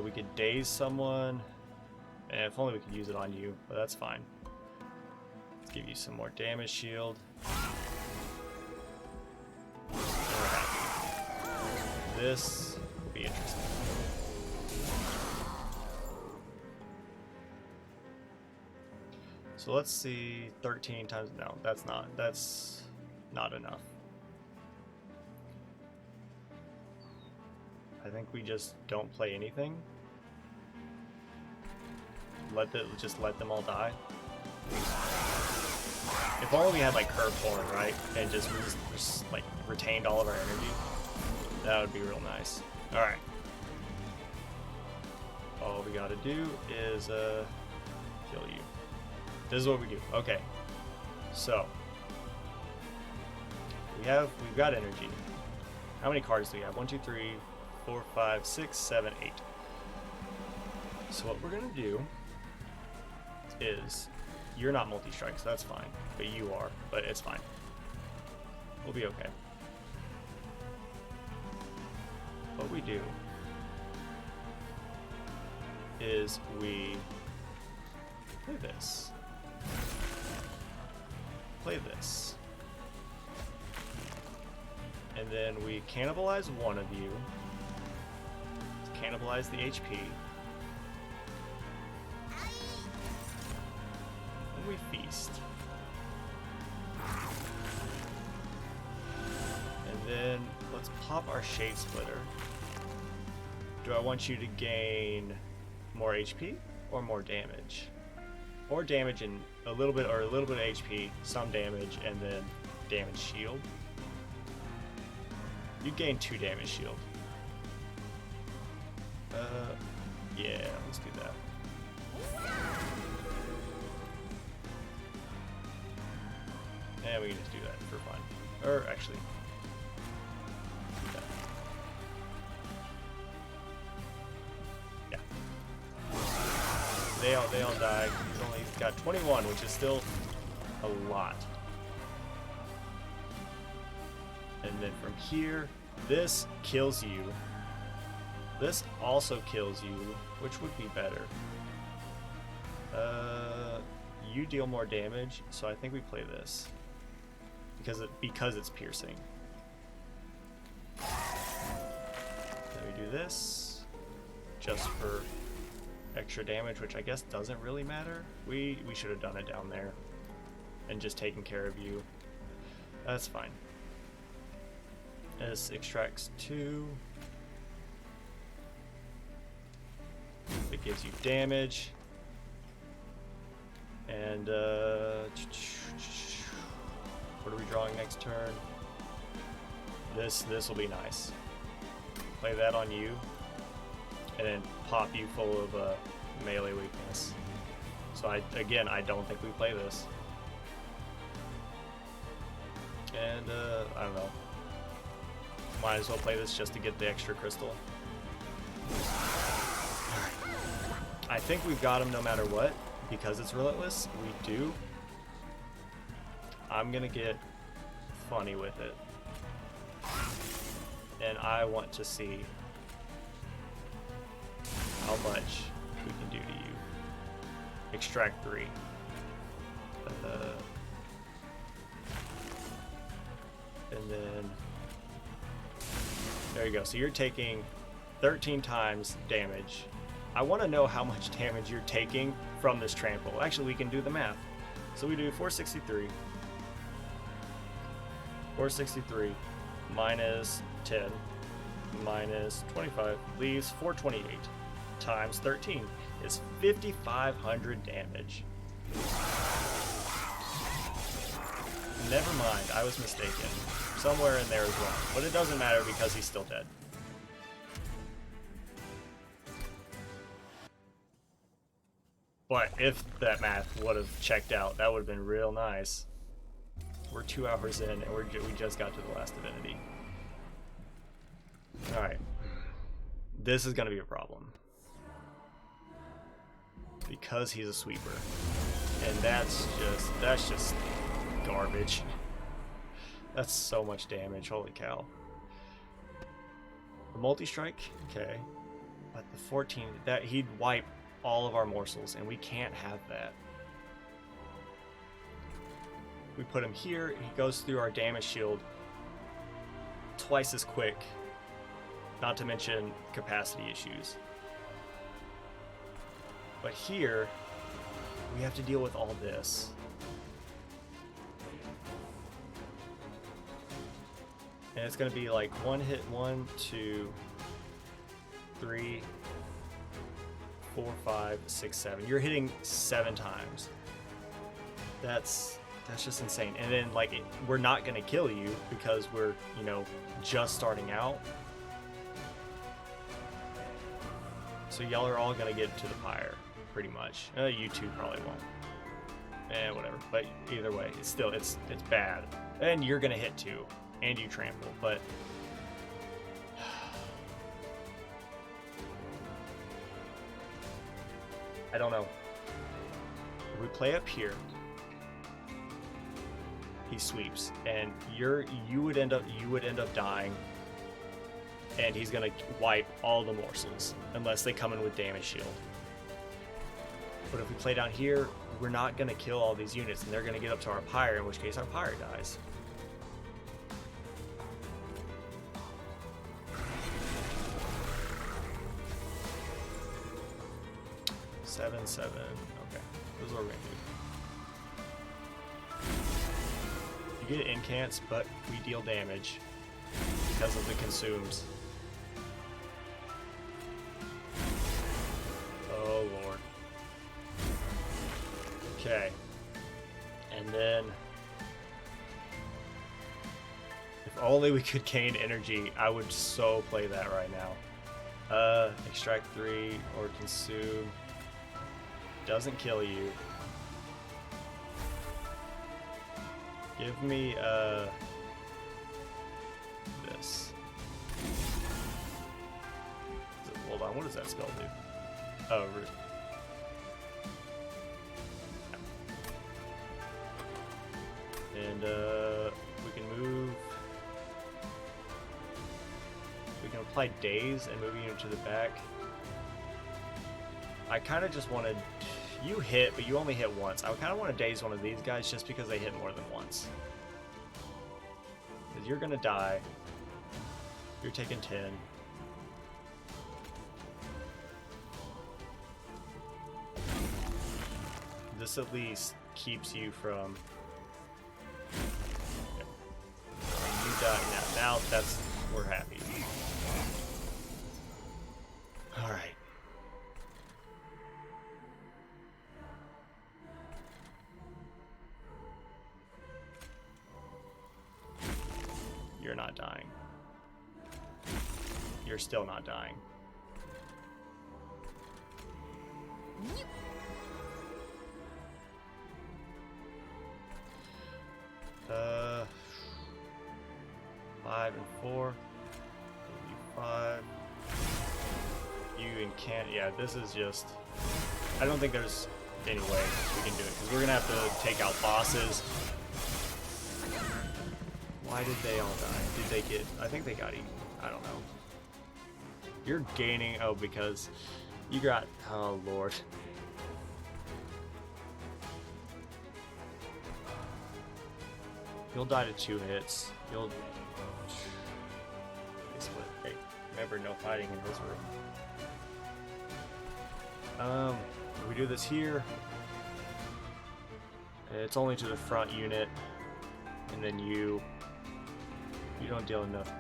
Speaker 1: We could daze someone. And if only we could use it on you, but that's fine. Let's give you some more damage shield. This will be interesting. So let's see, 13 times, no, that's not enough. I think we just don't play anything. Just let them all die. If only we had like curved horn, right? And just like retained all of our energy. That would be real nice. Alright. All we gotta do is kill you. This is what we do. Okay. So we've got energy. How many cards do we have? 1, 2, 3, 4, 5, 6, 7, 8. So what we're gonna do is, you're not multi-strike, so that's fine. But you are, but it's fine. We'll be okay. What we do is we play this. Play this. And then we cannibalize one of you. Cannibalize the HP. And we feast. And then let's pop our Shade Splitter. Do I want you to gain more HP or more damage? Or damage and a little bit of HP, some damage, and then damage shield. You gain 2 damage shield. Yeah, let's do that. And we can just do that for fun. Or actually, yeah. They all die. He's got 21, which is still a lot. And then from here, this kills you. This also kills you, which would be better. You deal more damage, so I think we play this because it's piercing. Then we do this just for extra damage, which I guess doesn't really matter. We should have done it down there and just taken care of you. That's fine. This extracts 2. It gives you damage. And what are we drawing next turn? This will be nice. Play that on you, and then pop you full of melee weakness. So I don't think we play this. And I don't know. Might as well play this just to get the extra crystal. I think we've got him no matter what, because it's relentless. We do. I'm gonna get funny with it. And I want to see how much we can do to you. Extract 3. And then there you go. So you're taking 13 times damage. I want to know how much damage you're taking from this trample. Actually, we can do the math. So we do 463. 463 minus 10 minus 25 leaves 428 times 13 is 5,500 damage. Never mind, I was mistaken. Somewhere in there as well. But it doesn't matter because he's still dead. But if that math would have checked out, that would have been real nice. We're 2 hours in and we just got to the last divinity. Alright. This is going to be a problem. Because he's a sweeper. And that's just garbage. That's so much damage, holy cow. The multi-strike, okay. But the 14, that he'd wipe all of our morsels, and we can't have that. We put him here, he goes through our damage shield twice as quick not to mention capacity issues. But here, we have to deal with all this. And it's going to be like 1 hit, 1, 2, 3, 4, 5, 6, 7. You're hitting 7 times. That's just insane. And then like we're not going to kill you because we're, you know, just starting out. So y'all are all going to get to the pyre pretty much. You two probably won't. Whatever. But either way, it's still it's bad. And you're going to hit too. And you trample, but I don't know. If we play up here, he sweeps, and you would end up dying, and he's gonna wipe all the morsels unless they come in with damage shield. But if we play down here, we're not gonna kill all these units, and they're gonna get up to our pyre, in which case our pyre dies. 7, 7. Okay, this is what we're gonna do. You get incants, but we deal damage because of the consumes. Oh lord. Okay. And then if only we could gain energy, I would so play that right now. Extract 3 or consume. Doesn't kill you. Give me this. Hold on, what does that spell do? Oh, root. And we can move. We can apply daze and move you to the back. I kind of just wanted, you hit, but you only hit once. I kind of want to daze one of these guys just because they hit more than once. Because you're going to die. You're taking 10. This at least keeps you from... Yep. And you die now. Now that's, we're happy. Alright. You're not dying. You're still not dying. Uh, 5 and 4. 5. You and can't. Yeah, this is just. I don't think there's any way we can do it because we're gonna have to take out bosses. Why did they all die? Did they get... I think they got eaten. I don't know. You're gaining... Oh, because you got... Oh, Lord. You'll die to 2 hits. You'll... Hey, remember, no fighting in this room. We do this here. It's only to the front unit. And then you don't deal enough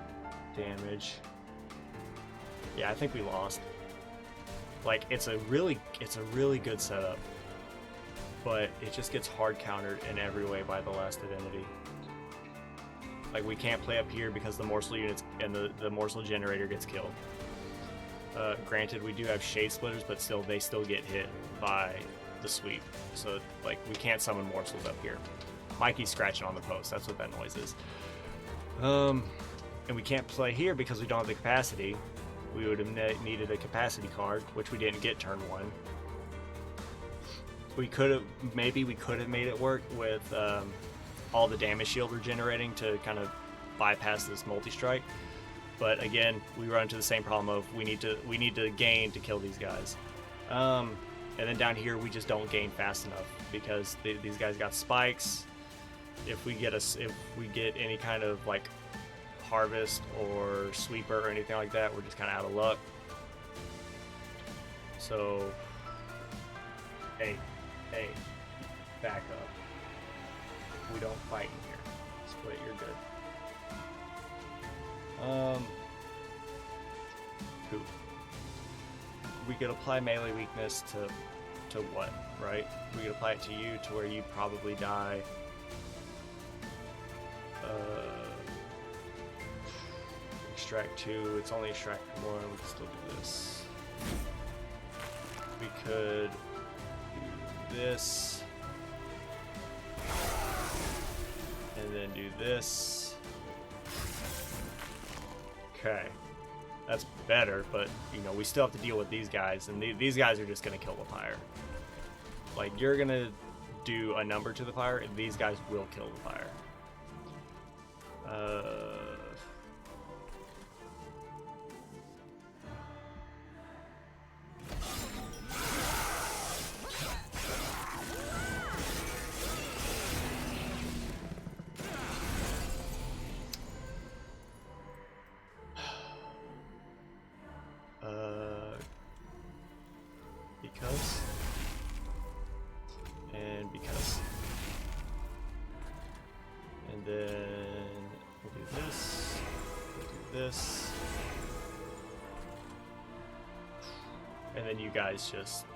Speaker 1: damage. Yeah, I think we lost. Like, it's a really good setup, but it just gets hard countered in every way by the last divinity. Like, we can't play up here because the morsel units and the morsel generator gets killed. Granted, we do have shade splitters, but still, they still get hit by the sweep. So, like, we can't summon morsels up here. Mikey's scratching on the post. That's what that noise is. And we can't play here because we don't have the capacity. We would have needed a capacity card, which we didn't get turn 1. We could have made it work with all the damage shield we're generating to kind of bypass this multi-strike. But again, we run into the same problem of we need to gain to kill these guys. And then down here we just don't gain fast enough because these guys got spikes. If we get any kind of like harvest or sweeper or anything like that. We're just kind of out of luck. So, hey, back up. We don't fight in here. Split, you're good. Poop. We could apply melee weakness to what, right? We could apply it to you to where you probably die. Extract 2, it's only extract 1, we can still do this. We could do this. And then do this. Okay. That's better, but, you know, we still have to deal with these guys, and these guys are just going to kill the fire. Like, you're going to do a number to the fire, and these guys will kill the fire. Because. And because. And then we'll do this. We'll do this. And then you guys just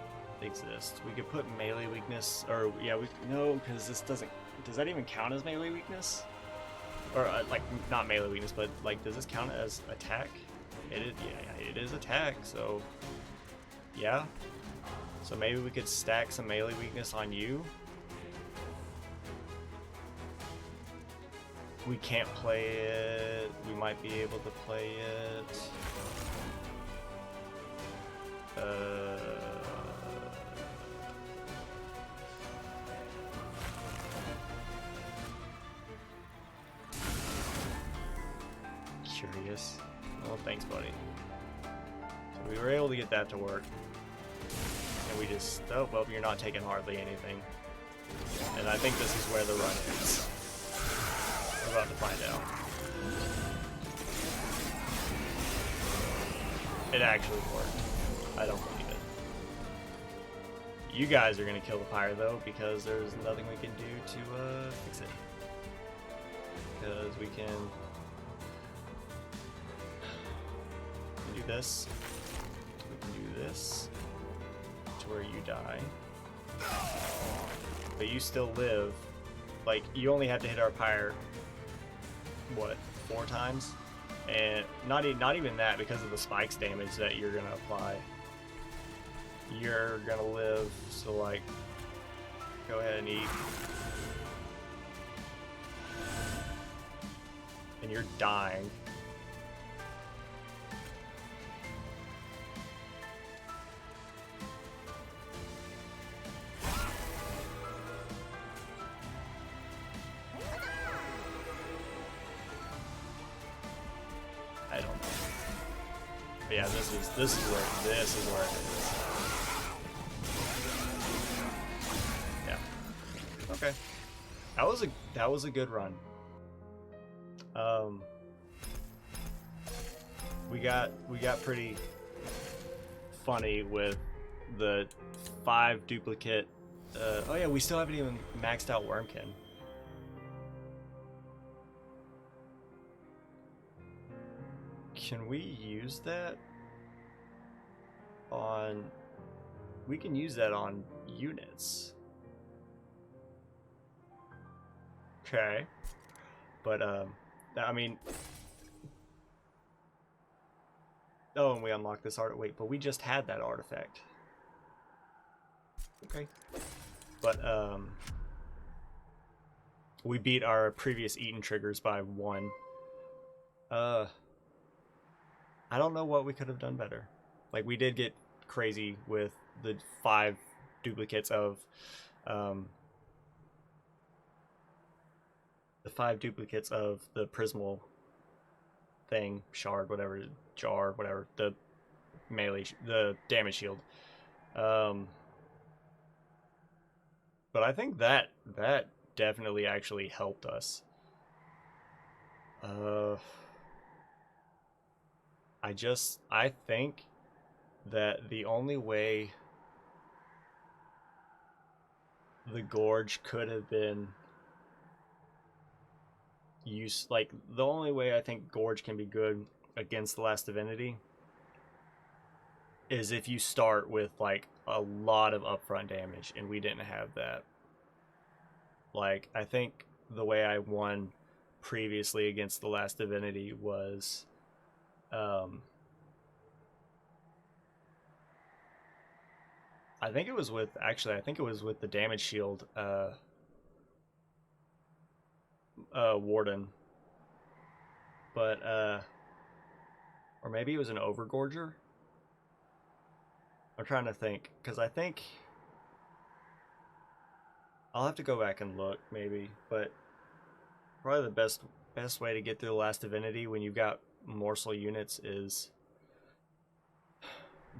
Speaker 1: exist. We could put melee weakness, or yeah, we no, because this doesn't. Does that even count as melee weakness? Or like not melee weakness, but like, does this count as attack? It is. Yeah, it is attack. So yeah. So maybe we could stack some melee weakness on you. We can't play it. We might be able to play it. Curious. Well, thanks, buddy. So we were able to get that to work. And we just, oh, well, you're not taking hardly anything. And I think this is where the run ends. We're about to find out. It actually worked. I don't believe it. You guys are going to kill the fire, though, because there's nothing we can do to fix it. Because we can do this. We can do this. Where you die, but you still live. Like, you only have to hit our pyre, what, 4 times, and not even that, because of the spikes damage that you're gonna apply. You're gonna live. So like, go ahead and eat, and you're dying. I don't know. But yeah, this is where it is. Yeah. Okay. That was a good run. We got pretty funny with the 5 duplicate. Oh yeah, we still haven't even maxed out Wormkin. Can we use that on... We can use that on units. Okay. But, I mean... Oh, and we unlocked this art. Wait, but we just had that artifact. Okay. But, we beat our previous Eaton triggers by 1. I don't know what we could have done better. Like, we did get crazy with the 5 duplicates of, the 5 duplicates of the Prismal thing, shard, whatever, jar, whatever, the melee, the damage shield. But I think that definitely actually helped us. I think that the only way the Gorge could have been used, like, the only way I think Gorge can be good against the Last Divinity is if you start with, like, a lot of upfront damage, and we didn't have that. Like, I think the way I won previously against the Last Divinity was, I think it was with, actually, I think it was with the damage shield, Warden. But, or maybe it was an Overgorger? I'm trying to think, because I think I'll have to go back and look, maybe, but probably the best way to get through the Last Divinity when you've got morsel units is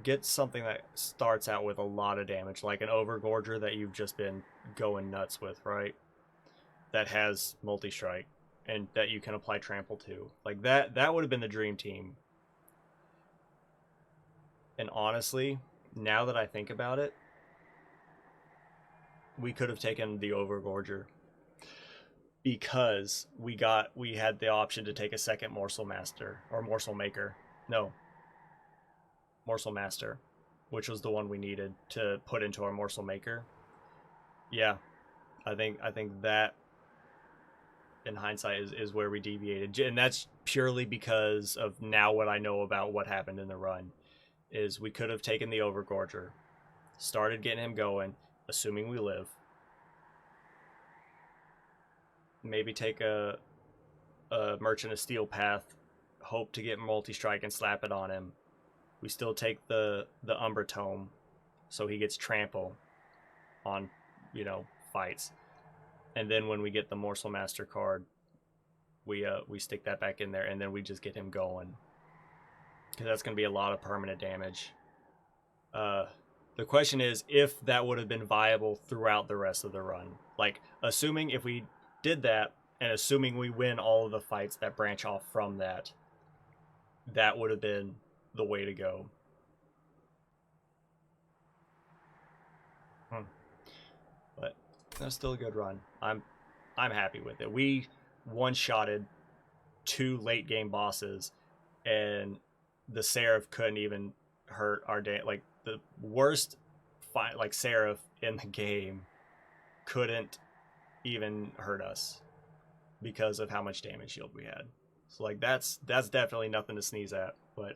Speaker 1: get something that starts out with a lot of damage, like an Overgorger that you've just been going nuts with, right? That has multi-strike and that you can apply trample to. Like that would have been the dream team. And honestly, now that I think about it, we could have taken the Overgorger because we had the option to take a second Morsel Master or Morsel Maker. No, Morsel Master, which was the one we needed to put into our Morsel Maker. Yeah, I think that in hindsight is where we deviated, and that's purely because of now what I know about what happened in the run. Is we could have taken the Overgorger, started getting him going, assuming we live. Maybe take a Merchant of Steel path, hope to get multi-strike and slap it on him. We still take the Umbra Tome, so he gets trample on, fights. And then when we get the Morsel Master card, we stick that back in there, and then we just get him going. Because that's going to be a lot of permanent damage. The question is if that would have been viable throughout the rest of the run. Like, assuming if we did that, and assuming we win all of the fights that branch off from that, that would have been the way to go. But that's still a good run. I'm happy with it. We one-shotted 2 late game bosses, and the Seraph couldn't even hurt our day. Like, the worst fight, like, Seraph in the game couldn't even hurt us because of how much damage shield we had. So, like, that's definitely nothing to sneeze at. But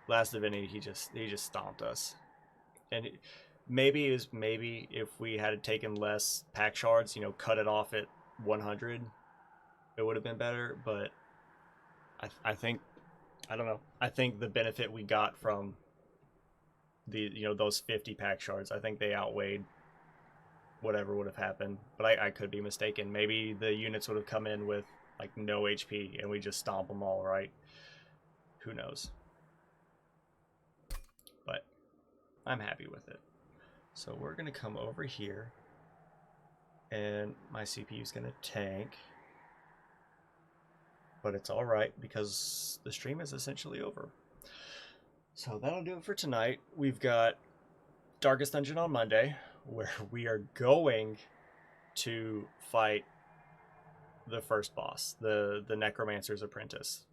Speaker 1: Last Divinity, he just stomped us. And maybe if we had taken less pack shards, cut it off at 100, it would have been better. But I think, I don't know. I think the benefit we got from the those 50 pack shards, I think they outweighed whatever would have happened. But I could be mistaken. Maybe the units would have come in with like no HP and we just stomp them all, right? Who knows? But I'm happy with it. So we're gonna come over here, and my CPU is gonna tank. But it's all right because the stream is essentially over. So that'll do it for tonight. We've got Darkest Dungeon on Monday, where we are going to fight the first boss, the Necromancer's Apprentice.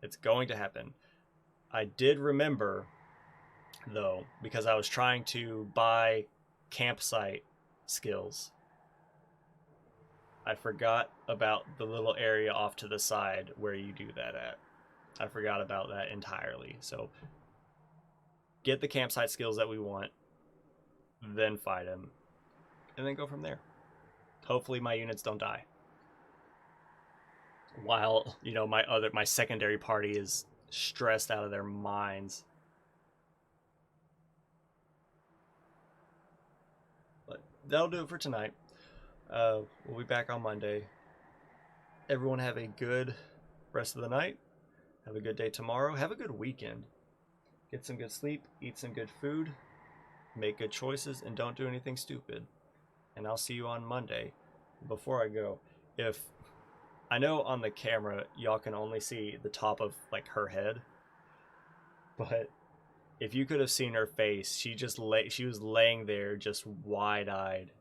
Speaker 1: It's going to happen. I did remember, though, because I was trying to buy campsite skills, I forgot about the little area off to the side where you do that at. I forgot about that entirely. So get the campsite skills that we want, then fight him, and then go from there. Hopefully my units don't die. While, my secondary party is stressed out of their minds. But that'll do it for tonight. We'll be back on Monday. Everyone have a good rest of the night. Have a good day tomorrow. Have a good weekend. Get some good sleep. Eat some good food. Make good choices. And don't do anything stupid. And I'll see you on Monday. Before I go, I know on the camera y'all can only see the top of, like, her head. But if you could have seen her face, she was laying there just wide-eyed,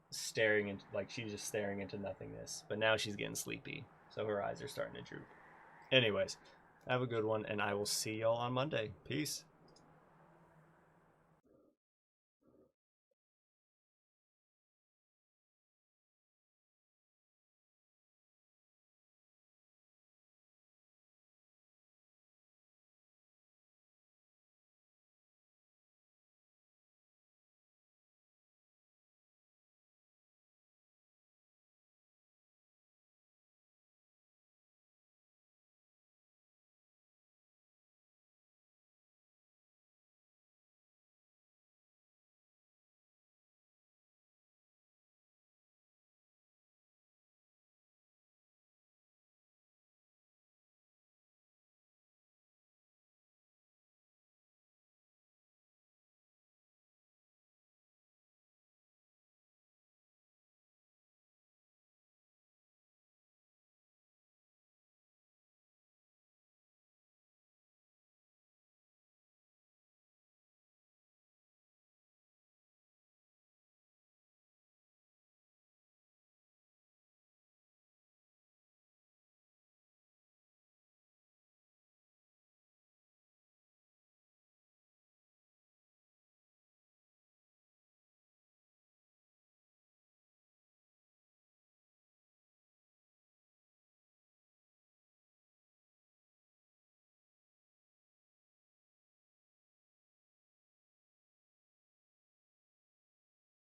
Speaker 1: staring into, like, she's just staring into nothingness. But now she's getting sleepy, so her eyes are starting to droop. Anyways, have a good one, and I will see y'all on Monday. Peace.